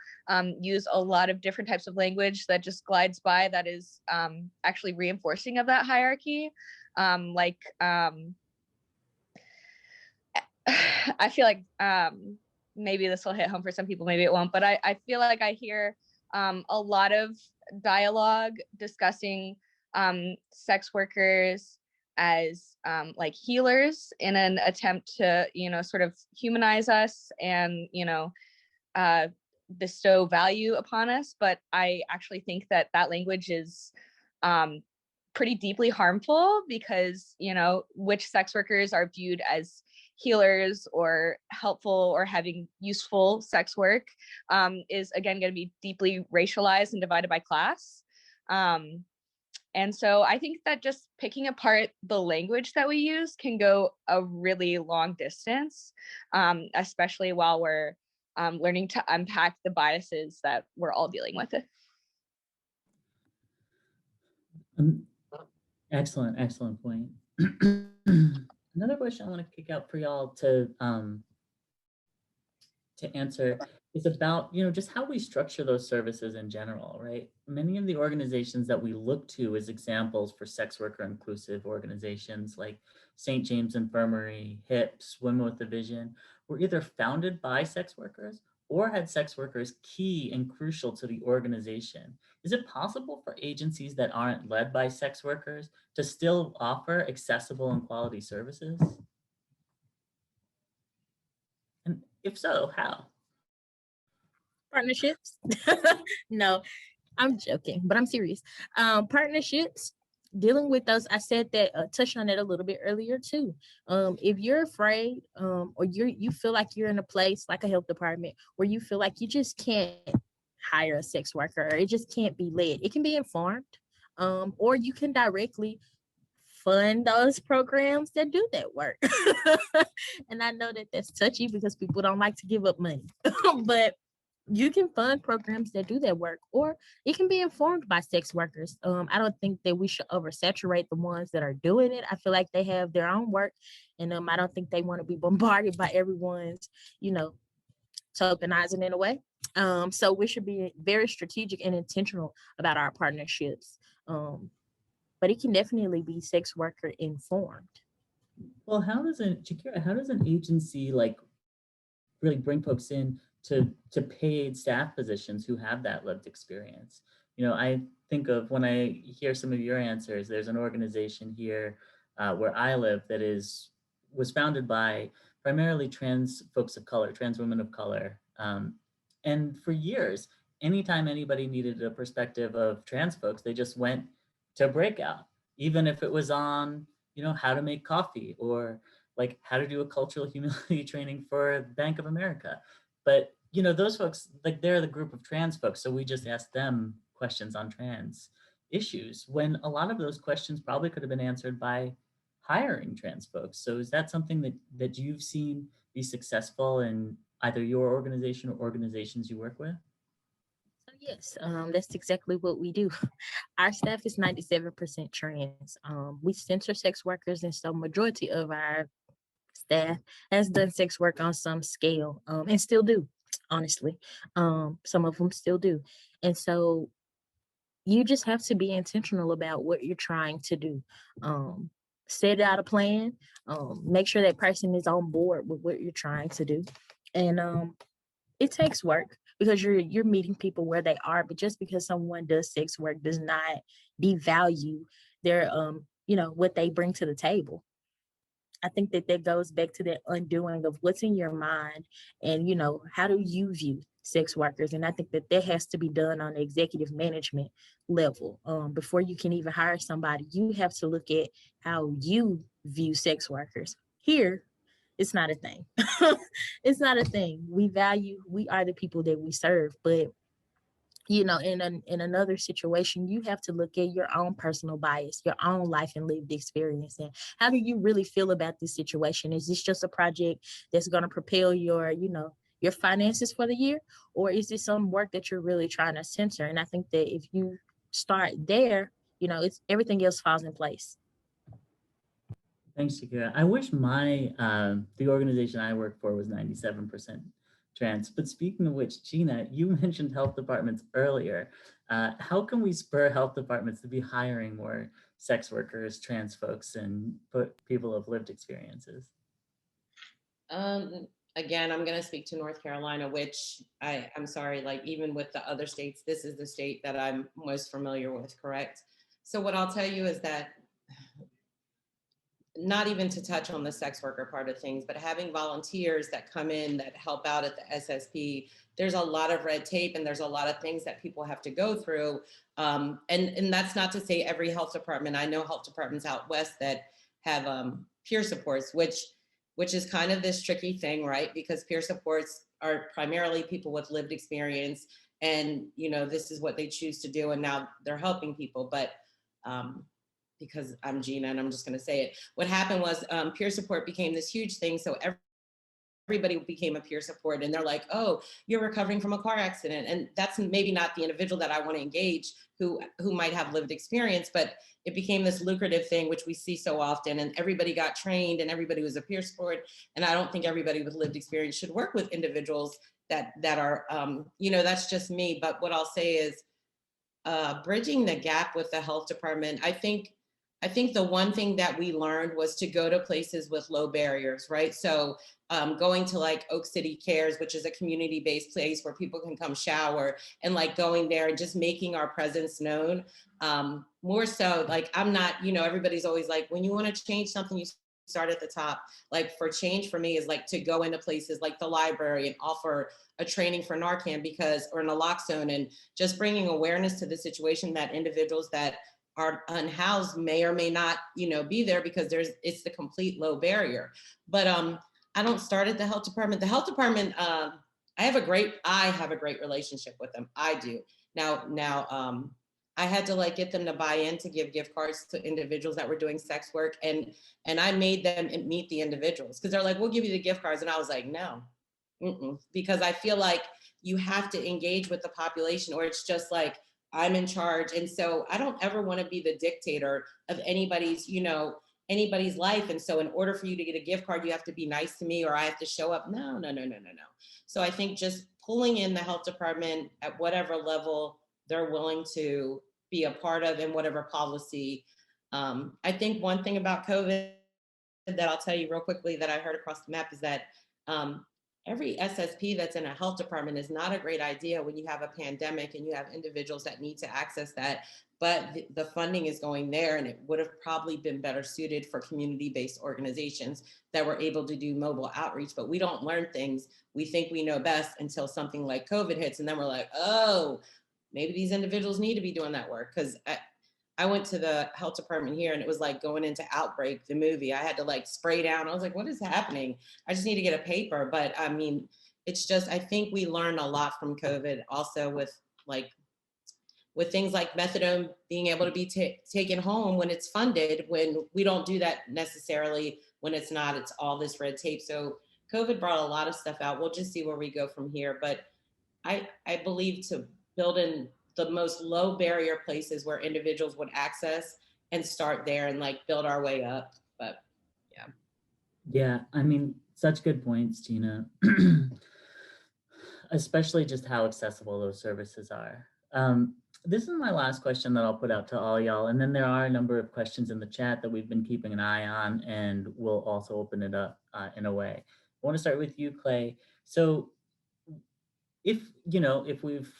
use a lot of different types of language that just glides by that is actually reinforcing of that hierarchy. I feel like maybe this will hit home for some people, maybe it won't, but I feel like I hear a lot of dialogue discussing sex workers as like healers in an attempt to, sort of humanize us and, bestow value upon us. But I actually think that language is pretty deeply harmful because, which sex workers are viewed as healers or helpful or having useful sex work is again going to be deeply racialized and divided by class. And so I think that just picking apart the language that we use can go a really long distance, especially while we're learning to unpack the biases that we're all dealing with. Excellent point. Another question I want to kick out for y'all to answer is about, just how we structure those services in general, right? Many of the organizations that we look to as examples for sex worker inclusive organizations like St. James Infirmary, HIPS, Women with a Vision, were either founded by sex workers or had sex workers key and crucial to the organization. Is it possible for agencies that aren't led by sex workers to still offer accessible and quality services? And if so, how? Partnerships? No, I'm joking, but I'm serious. Partnerships, dealing with those, I said that, touched on it a little bit earlier too. If you're afraid, or you feel like you're in a place like a health department where you feel like you just can't hire a sex worker, or it just can't be led, it can be informed, or you can directly fund those programs that do that work. And I know that that's touchy because people don't like to give up money, but you can fund programs that do that work, or it can be informed by sex workers. I don't think that we should oversaturate the ones that are doing it. I feel like they have their own work, and I don't think they want to be bombarded by everyone's, tokenizing in a way. So we should be very strategic and intentional about our partnerships. But it can definitely be sex worker informed. Well, Shakira, how does an agency like really bring folks in to paid staff positions who have that lived experience? I think of, when I hear some of your answers, there's an organization here where I live that was founded by primarily trans folks of color, trans women of color. And for years, anytime anybody needed a perspective of trans folks, they just went to Breakout, even if it was on, how to make coffee, or like how to do a cultural humility training for Bank of America. But, those folks, like, they're the group of trans folks. So we just asked them questions on trans issues, when a lot of those questions probably could have been answered by hiring trans folks. So is that something that you've seen be successful in either your organization or organizations you work with? So yes, that's exactly what we do. Our staff is 97% trans. We censor sex workers, and so majority of our staff has done sex work on some scale, and still do, honestly. Some of them still do. And so you just have to be intentional about what you're trying to do. Set out a plan, make sure that person is on board with what you're trying to do. And it takes work, because you're meeting people where they are. But just because someone does sex work does not devalue their what they bring to the table. I think that goes back to that undoing of what's in your mind, and how do you view sex workers. And I think that has to be done on the executive management level. Before you can even hire somebody, you have to look at how you view sex workers. Here, it's not a thing. It's not a thing. We are the people that we serve. But in another situation, you have to look at your own personal bias, your own life and lived experience, and how do you really feel about this situation? Is this just a project that's going to propel your finances for the year, or is this some work that you're really trying to censor? And I think that if you start there, it's everything else falls in place. Thanks, Shakira. I wish the organization I work for was 97% trans. But speaking of which, Gina, you mentioned health departments earlier. How can we spur health departments to be hiring more sex workers, trans folks, and people of lived experiences? Again, I'm going to speak to North Carolina, which I'm sorry, like, even with the other states, this is the state that I'm most familiar with, correct? So what I'll tell you is that, not even to touch on the sex worker part of things, but having volunteers that come in that help out at the SSP, there's a lot of red tape and there's a lot of things that people have to go through. And that's not to say every health department. I know health departments out west that have peer supports, which is kind of this tricky thing, right? Because peer supports are primarily people with lived experience, and this is what they choose to do, and now they're helping people. But because I'm Gina and I'm just going to say it, what happened was peer support became this huge thing. So everybody became a peer support, and they're like, oh, you're recovering from a car accident. And that's maybe not the individual that I want to engage who might have lived experience, but it became this lucrative thing, which we see so often, and everybody got trained and everybody was a peer support. And I don't think everybody with lived experience should work with individuals that are, that's just me. But what I'll say is bridging the gap with the health department. I think the one thing that we learned was to go to places with low barriers, right? So going to like Oak City Cares, which is a community-based place where people can come shower, and like going there and just making our presence known. More so, like, I'm not, everybody's always like, when you want to change something, you start at the top. Like, for change for me is like to go into places like the library and offer a training for Narcan or naloxone, and just bringing awareness to the situation that individuals that are unhoused may or may not, be there because it's the complete low barrier. But I don't start at the health department. The health department, I have a great relationship with them. I do. Now, I had to get them to buy in to give gift cards to individuals that were doing sex work. And I made them meet the individuals because they're like, we'll give you the gift cards. And I was like, no, because I feel like you have to engage with the population or it's just like, I'm in charge. And so I don't ever want to be the dictator of anybody's life. And so in order for you to get a gift card, you have to be nice to me or I have to show up. No. So I think just pulling in the health department at whatever level they're willing to be a part of and whatever policy. I think one thing about COVID that I'll tell you real quickly that I heard across the map is that every SSP that's in a health department is not a great idea when you have a pandemic and you have individuals that need to access that, but the funding is going there and it would have probably been better suited for community-based organizations that were able to do mobile outreach, but we don't learn things. We think we know best until something like COVID hits and then we're like, oh, maybe these individuals need to be doing that work. Because I went to the health department here and it was like going into Outbreak, the movie. I had to spray down. I was like, what is happening? I just need to get a paper. But I mean, it's just, I think we learned a lot from COVID also with things like methadone being able to be taken home when it's funded, when we don't do that necessarily when it's not, it's all this red tape. So COVID brought a lot of stuff out. We'll just see where we go from here. But I believe to build in the most low barrier places where individuals would access and start there and build our way up. But yeah. Yeah, I mean, such good points, Gina. Especially just how accessible those services are. This is my last question that I'll put out to all y'all. And then there are a number of questions in the chat that we've been keeping an eye on, and we'll also open it up in a way. I want to start with you, Clay. So if we've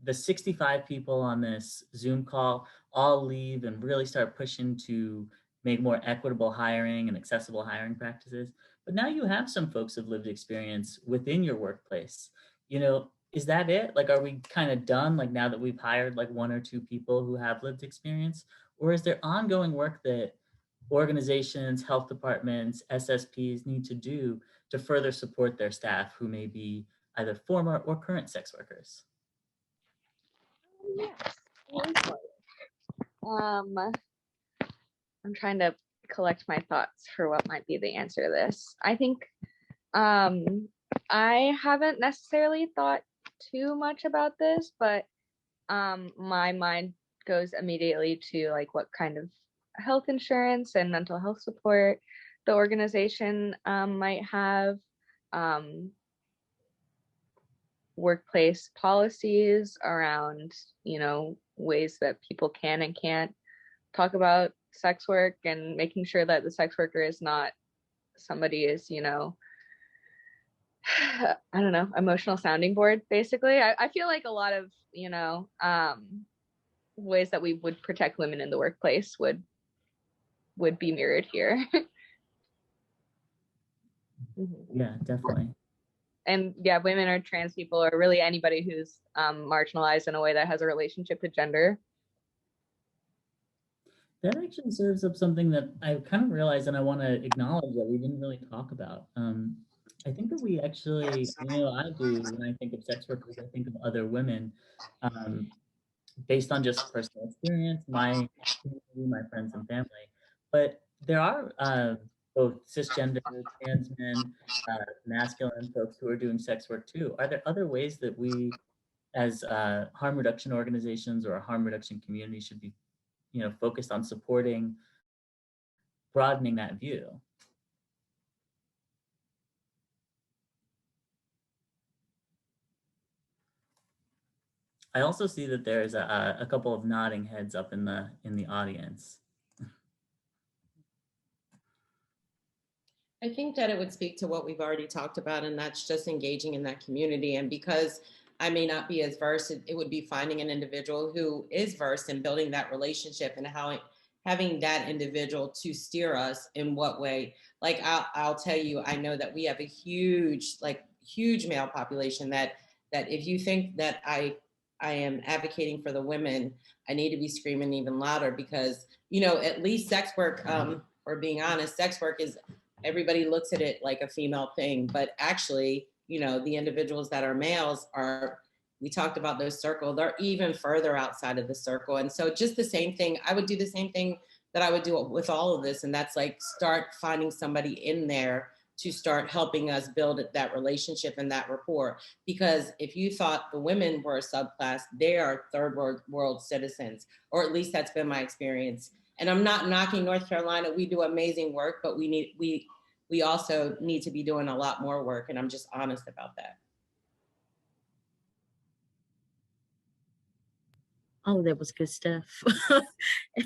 the 65 people on this Zoom call all leave and really start pushing to make more equitable hiring and accessible hiring practices, but now you have some folks of lived experience within your workplace, is that it? Are we kind of done now that we've hired one or two people who have lived experience? Or is there ongoing work that organizations, health departments, SSPs need to do to further support their staff who may be either former or current sex workers? I'm trying to collect my thoughts for what might be the answer to this. I think I haven't necessarily thought too much about this, but my mind goes immediately to what kind of health insurance and mental health support the organization might have, workplace policies around, ways that people can and can't talk about sex work and making sure that the sex worker is not somebody is, I don't know, emotional sounding board, basically. I feel like a lot of, ways that we would protect women in the workplace would be mirrored here. Yeah, definitely. And yeah, women or trans people or really anybody who's marginalized in a way that has a relationship to gender. That actually serves up something that I kind of realized and I want to acknowledge that we didn't really talk about. I think that we actually, I do, when I think of sex workers, I think of other women based on just personal experience, my community, my friends and family. But there are both cisgender, trans men, masculine folks who are doing sex work too. Are there other ways that we as harm reduction organizations or a harm reduction community should be focused on supporting, broadening that view? I also see that there's a couple of nodding heads up in the audience. I think that it would speak to what we've already talked about, and that's just engaging in that community. And because I may not be as versed, it would be finding an individual who is versed in building that relationship and having that individual to steer us in what way. I'll tell you, I know that we have a huge male population that if you think that I I am advocating for the women, I need to be screaming even louder because, you know, at least sex work, or being honest, sex work is, everybody looks at it like a female thing, but actually, you know, the individuals that are males are, we talked about those circle, they're even further outside of the circle. And so just the same thing, I would do the same thing that I would do with all of this. And that's like, start finding somebody in there to start helping us build that relationship and that rapport. Because if you thought the women were a subclass, they are third world citizens, or at least that's been my experience. And I'm not knocking North Carolina, we do amazing work, but we also need to be doing a lot more work. And I'm just honest about that. Oh, that was good stuff.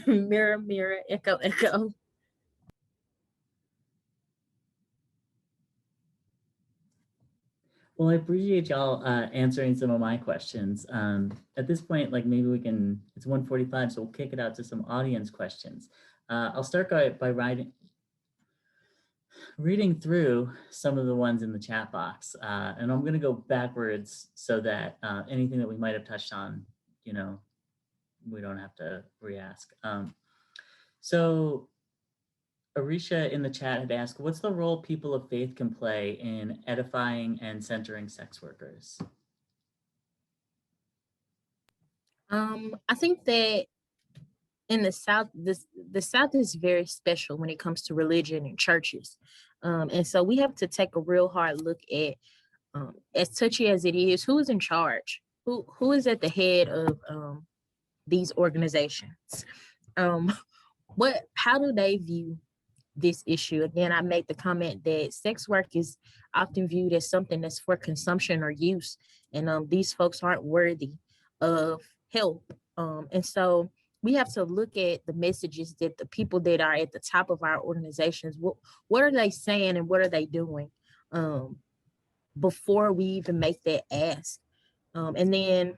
Mirror, mirror, echo, echo. Well, I appreciate y'all answering some of my questions. At this point, like maybe we can, it's 1:45, so we'll kick it out to some audience questions. I'll start by reading through some of the ones in the chat box, and I'm gonna go backwards so that anything that we might have touched on, you know, we don't have to re-ask. So Arisha in the chat had asked, what's the role people of faith can play in edifying and centering sex workers? I think that in the South, the South is very special when it comes to religion and churches. And so we have to take a real hard look at, as touchy as it is, who is in charge? Who is at the head of these organizations? How do they view this issue? Again, I made the comment that sex work is often viewed as something that's for consumption or use, and these folks aren't worthy of help. And so we have to look at the messages that the people that are at the top of our organizations, what are they saying and what are they doing before we even make that ask. And then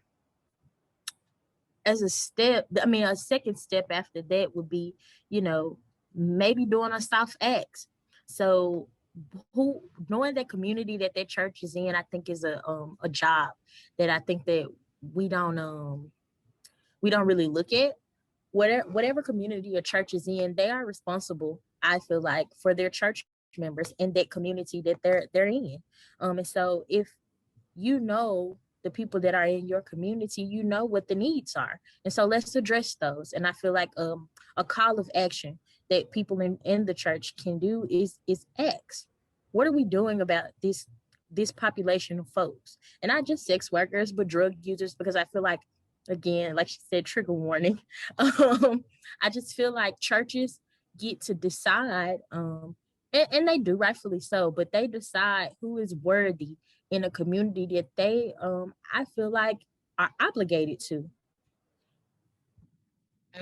as a step, I mean, a second step after that would be, you know, maybe doing a soft ask. So knowing that community that church is in, I think is a job that I think that we don't really look at. Whatever community a church is in, they are responsible, I feel like, for their church members and that community that they're in. And so if you know the people that are in your community, you know what the needs are. And so let's address those. And I feel like a call of action that people in the church can do is ask, what are we doing about this population of folks? And not just sex workers, but drug users, because I feel like, again, like she said, trigger warning. I just feel like churches get to decide, and they do, rightfully so, but they decide who is worthy in a community that they, I feel like, are obligated to.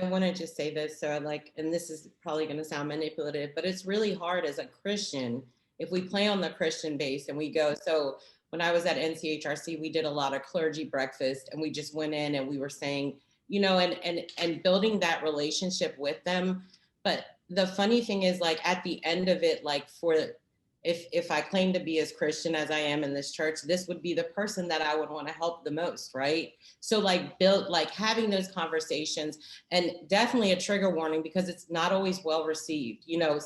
I want to just say this, so and this is probably going to sound manipulative, but it's really hard as a Christian, if we play on the Christian base and we go, so when I was at NCHRC, we did a lot of clergy breakfast, and we just went in and we were saying, you know, and building that relationship with them. But the funny thing is, like, at the end of it, like, if I claim to be as Christian as I am in this church, this would be the person that I would want to help the most, right? So having those conversations, and definitely a trigger warning, because it's not always well received, you know,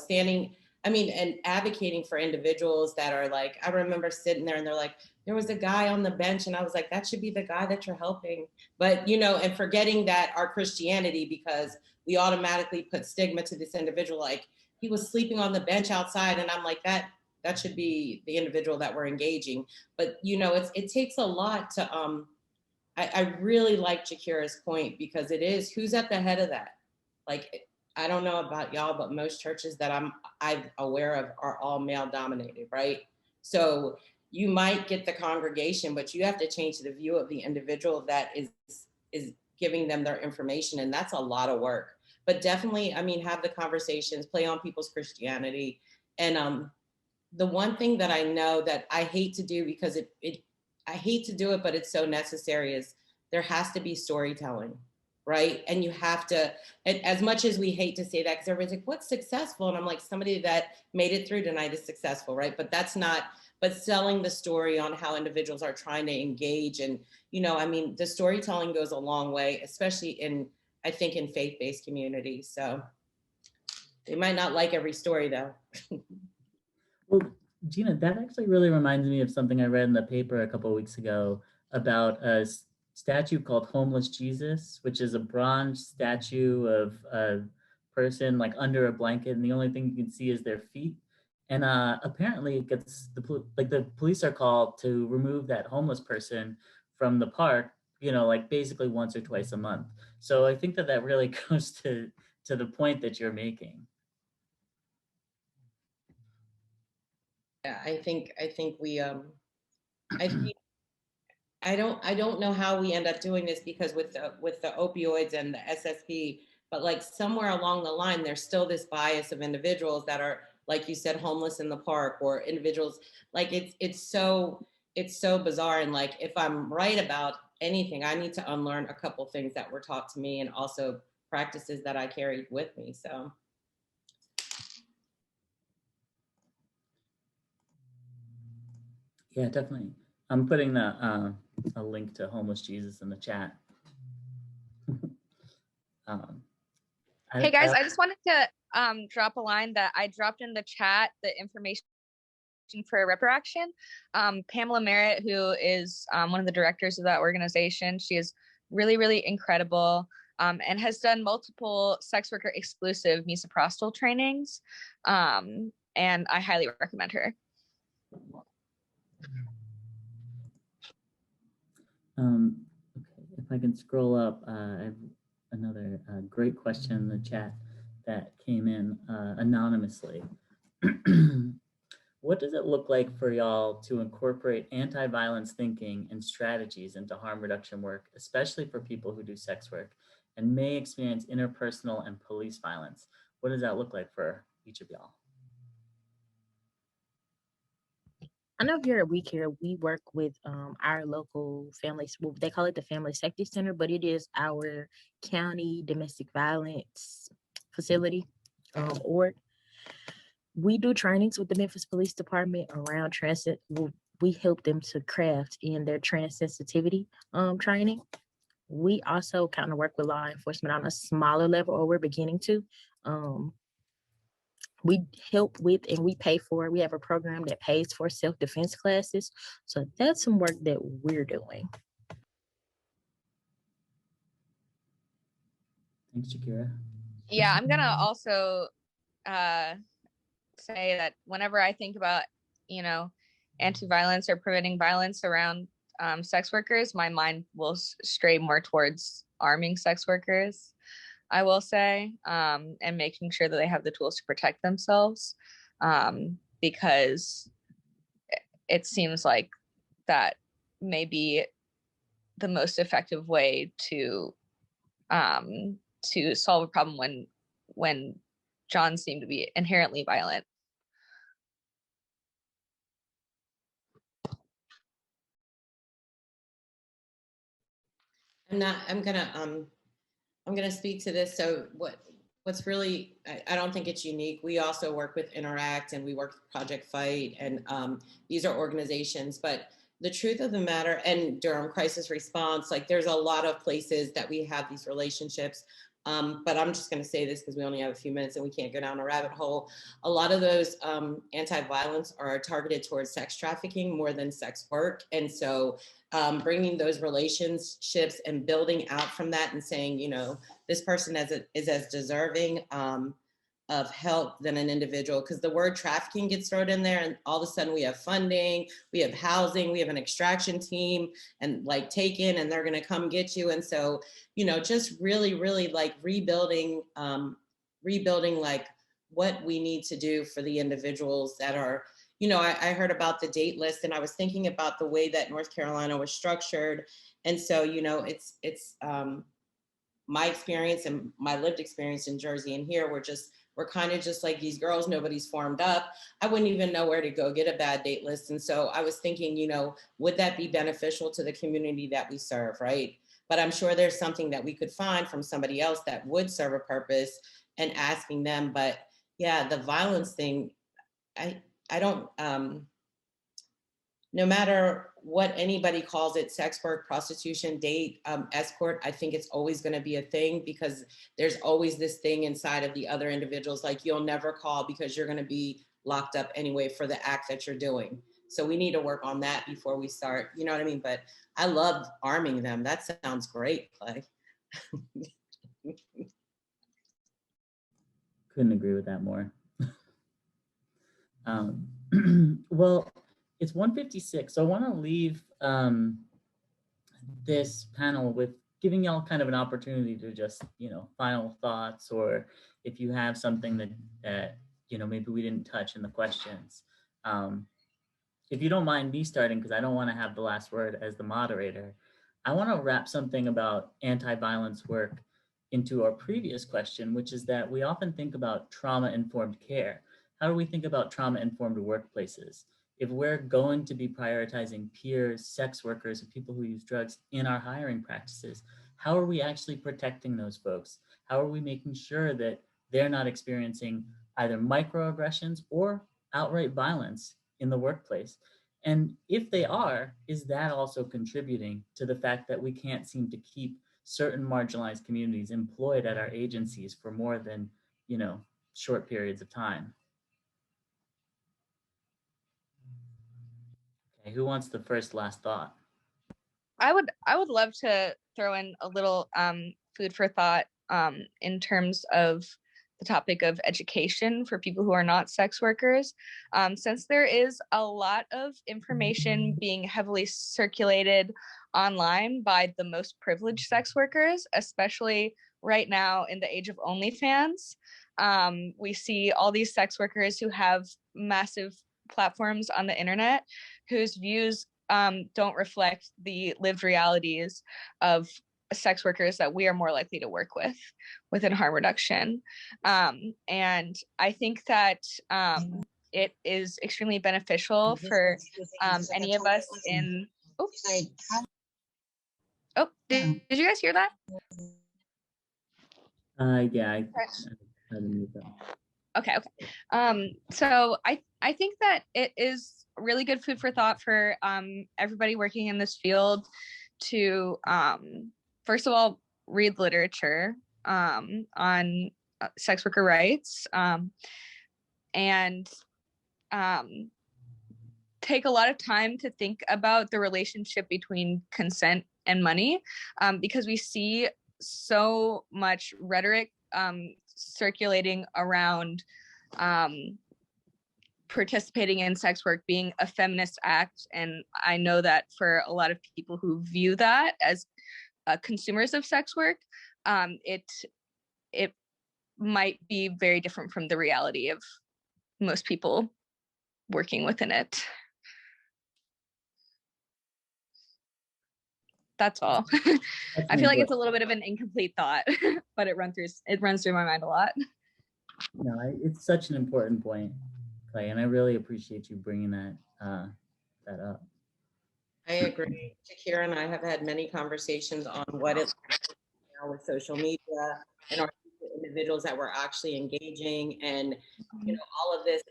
and advocating for individuals that are like, I remember sitting there and they're like, there was a guy on the bench, and I was like, that should be the guy that you're helping. But, you know, and forgetting that our Christianity, because we automatically put stigma to this individual, like he was sleeping on the bench outside. And I'm like, that should be the individual that we're engaging. But, you know, it takes a lot to, I really like Jakira's point, because it is, who's at the head of that? Like, I don't know about y'all, but most churches that I'm aware of are all male dominated, right? So you might get the congregation, but you have to change the view of the individual that is giving them their information. And that's a lot of work. But definitely, I mean, have the conversations, play on people's Christianity. And the one thing that I know that I hate to do, because I hate to do it, but it's so necessary, is there has to be storytelling. Right. And you have to, as much as we hate to say that, because everybody's like, what's successful? And I'm like, somebody that made it through tonight is successful. Right. But that's not, but selling the story on how individuals are trying to engage and, I mean, the storytelling goes a long way, especially I think in faith-based communities. So they might not like every story though. Well, Gina, that actually really reminds me of something I read in the paper a couple of weeks ago about a statue called Homeless Jesus, which is a bronze statue of a person like under a blanket, and the only thing you can see is their feet. And apparently, it gets the police are called to remove that homeless person from the park, like basically once or twice a month. So I think that really goes to the point that you're making. Yeah, I think we I don't know how we end up doing this, because with the opioids and the SSP, but like somewhere along the line, there's still this bias of individuals that are, like you said, homeless in the park, or individuals like it's so bizarre. And like, if I'm right about anything, I need to unlearn a couple things that were taught to me, and also practices that I carried with me. So. Yeah, definitely. I'm putting a link to Homeless Jesus in the chat. Hey guys, I just wanted to drop a line that I dropped in the chat, the information for Ripper Action. Pamela Merritt, who is one of the directors of that organization, she is really, really incredible, and has done multiple sex worker exclusive misoprostol trainings, and I highly recommend her. Okay, if I can scroll up, I have another great question in the chat that came in anonymously. What does it look like for y'all to incorporate anti-violence thinking and strategies into harm reduction work, especially for people who do sex work and may experience interpersonal and police violence? What does that look like for each of y'all? I know here at WeCare, we work with our local families. Well, they call it the Family Safety Center, but it is our county domestic violence facility org. We do trainings with the Memphis Police Department around transit. We help them to craft in their trans sensitivity training. We also kind of work with law enforcement on a smaller level, or we're beginning to. We help with and we pay for it. We have a program that pays for self-defense classes. So that's some work that we're doing. Thanks, Shakira. Yeah, I'm gonna also say that whenever I think about, anti-violence or preventing violence around sex workers, my mind will stray more towards arming sex workers, I will say, and making sure that they have the tools to protect themselves, because it seems like that may be the most effective way to solve a problem when Johns seem to be inherently violent. I'm gonna speak to this. So what's really, I don't think it's unique. We also work with Interact, and we work with Project Fight, and these are organizations, but the truth of the matter, and Durham Crisis Response, like there's a lot of places that we have these relationships. But I'm just going to say this because we only have a few minutes and we can't go down a rabbit hole. A lot of those anti-violence are targeted towards sex trafficking more than sex work. And so bringing those relationships and building out from that and saying, this person is as deserving of help than an individual, because the word trafficking gets thrown in there, and all of a sudden we have funding, we have housing, we have an extraction team, and like taken, and they're going to come get you. And so, just really, really like rebuilding like what we need to do for the individuals that are, I heard about the date list, and I was thinking about the way that North Carolina was structured. And so, it's my experience and my lived experience in Jersey and here, we're kind of just like these girls, nobody's formed up. I wouldn't even know where to go get a bad date list. And so I was thinking, would that be beneficial to the community that we serve, right? But I'm sure there's something that we could find from somebody else that would serve a purpose, and asking them. But yeah, the violence thing, I don't, no matter what anybody calls it, sex work, prostitution, date, escort, I think it's always going to be a thing, because there's always this thing inside of the other individuals, like you'll never call because you're going to be locked up anyway for the act that you're doing. So we need to work on that before we start, you know what I mean? But I love arming them. That sounds great, Clay. Couldn't agree with that more. Well, it's 1:56, so I want to leave this panel with giving y'all kind of an opportunity to just, final thoughts, or if you have something that maybe we didn't touch in the questions. If you don't mind me starting, because I don't want to have the last word as the moderator, I want to wrap something about anti-violence work into our previous question, which is that we often think about trauma-informed care. How do we think about trauma-informed workplaces? If we're going to be prioritizing peers, sex workers, and people who use drugs in our hiring practices, how are we actually protecting those folks? How are we making sure that they're not experiencing either microaggressions or outright violence in the workplace? And if they are, is that also contributing to the fact that we can't seem to keep certain marginalized communities employed at our agencies for more than, short periods of time? Okay, who wants the first last thought? I would love to throw in a little food for thought in terms of the topic of education for people who are not sex workers. Since there is a lot of information being heavily circulated online by the most privileged sex workers, especially right now in the age of OnlyFans, we see all these sex workers who have massive platforms on the internet whose views don't reflect the lived realities of sex workers that we are more likely to work with within harm reduction. And I think that it is extremely beneficial for any of us in, did you guys hear that? Yeah, I didn't mute that. Okay. So I think that it is really good food for thought for everybody working in this field to first of all read literature on sex worker rights and take a lot of time to think about the relationship between consent and money, because we see so much rhetoric circulating around participating in sex work being a feminist act. And I know that for a lot of people who view that as consumers of sex work, it might be very different from the reality of most people working within it. That's all. I feel like it's a little bit of an incomplete thought, but it runs through my mind a lot. No, it's such an important point, Clay, and I really appreciate you bringing that up. I agree. Shakira and I have had many conversations on what it's now with social media and our individuals that were actually engaging, and all of this.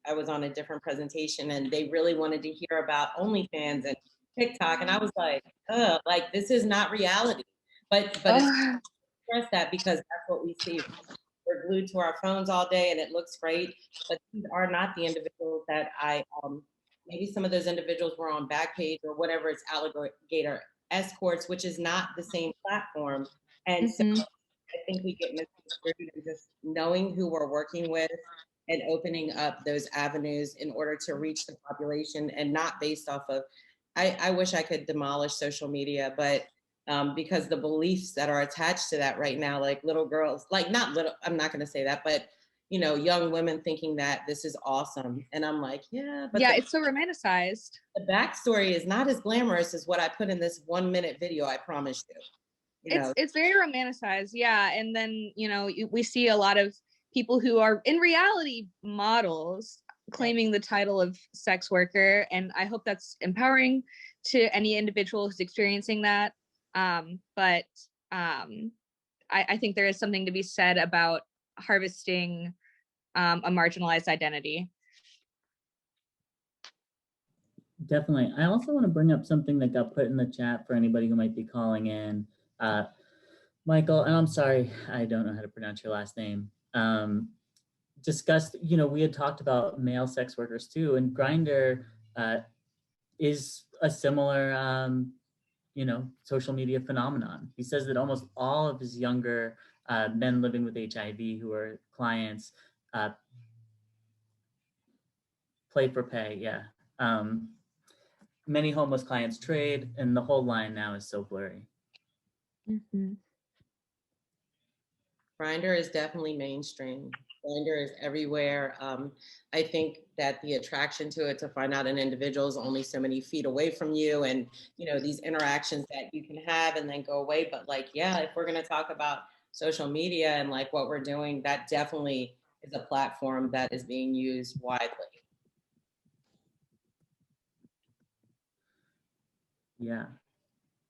I was on a different presentation, and they really wanted to hear about OnlyFans and TikTok, and I was like, like this is not reality. But it's stress that, because that's what we see. We're glued to our phones all day, and it looks great, but these are not the individuals that maybe some of those individuals were on Backpage or whatever, it's Alligator Escorts, which is not the same platform. And so I think we get misconstrued, and just knowing who we're working with and opening up those avenues in order to reach the population, and not based off of, I wish I could demolish social media, but because the beliefs that are attached to that right now, like little girls, like not little, I'm not going to say that, but young women thinking that this is awesome. And I'm like, yeah, but it's so romanticized. The backstory is not as glamorous as what I put in this 1-minute video, I promise you. It's very romanticized. Yeah. And then, we see a lot of people who are in reality models claiming the title of sex worker. And I hope that's empowering to any individual who's experiencing that. But I think there is something to be said about harvesting a marginalized identity. Definitely. I also want to bring up something that got put in the chat for anybody who might be calling in. Michael, and I'm sorry, I don't know how to pronounce your last name. Discussed, we had talked about male sex workers too, and Grindr is a similar, social media phenomenon. He says that almost all of his younger men living with HIV who are clients play for pay. Yeah. Many homeless clients trade, and the whole line now is so blurry. Mhm. Grindr is definitely mainstream. Grindr is everywhere. I think that the attraction to it, to find out an individual is only so many feet away from you, and these interactions that you can have and then go away. But if we're gonna talk about social media and what we're doing, that definitely is a platform that is being used widely. Yeah.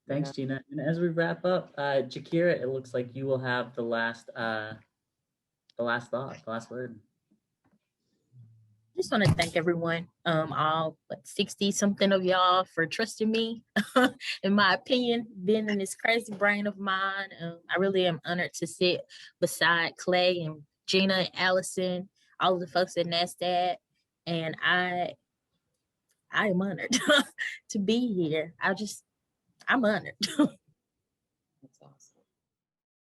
Thanks, Gina. And as we wrap up, Jakira, it looks like you will have the last thought, the last word. I just want to thank everyone, all 60 something of y'all for trusting me, in my opinion, being in this crazy brain of mine. I really am honored to sit beside Clay and Gina and Allison, all of the folks at NASTAD, and I am honored to be here. I'm honored.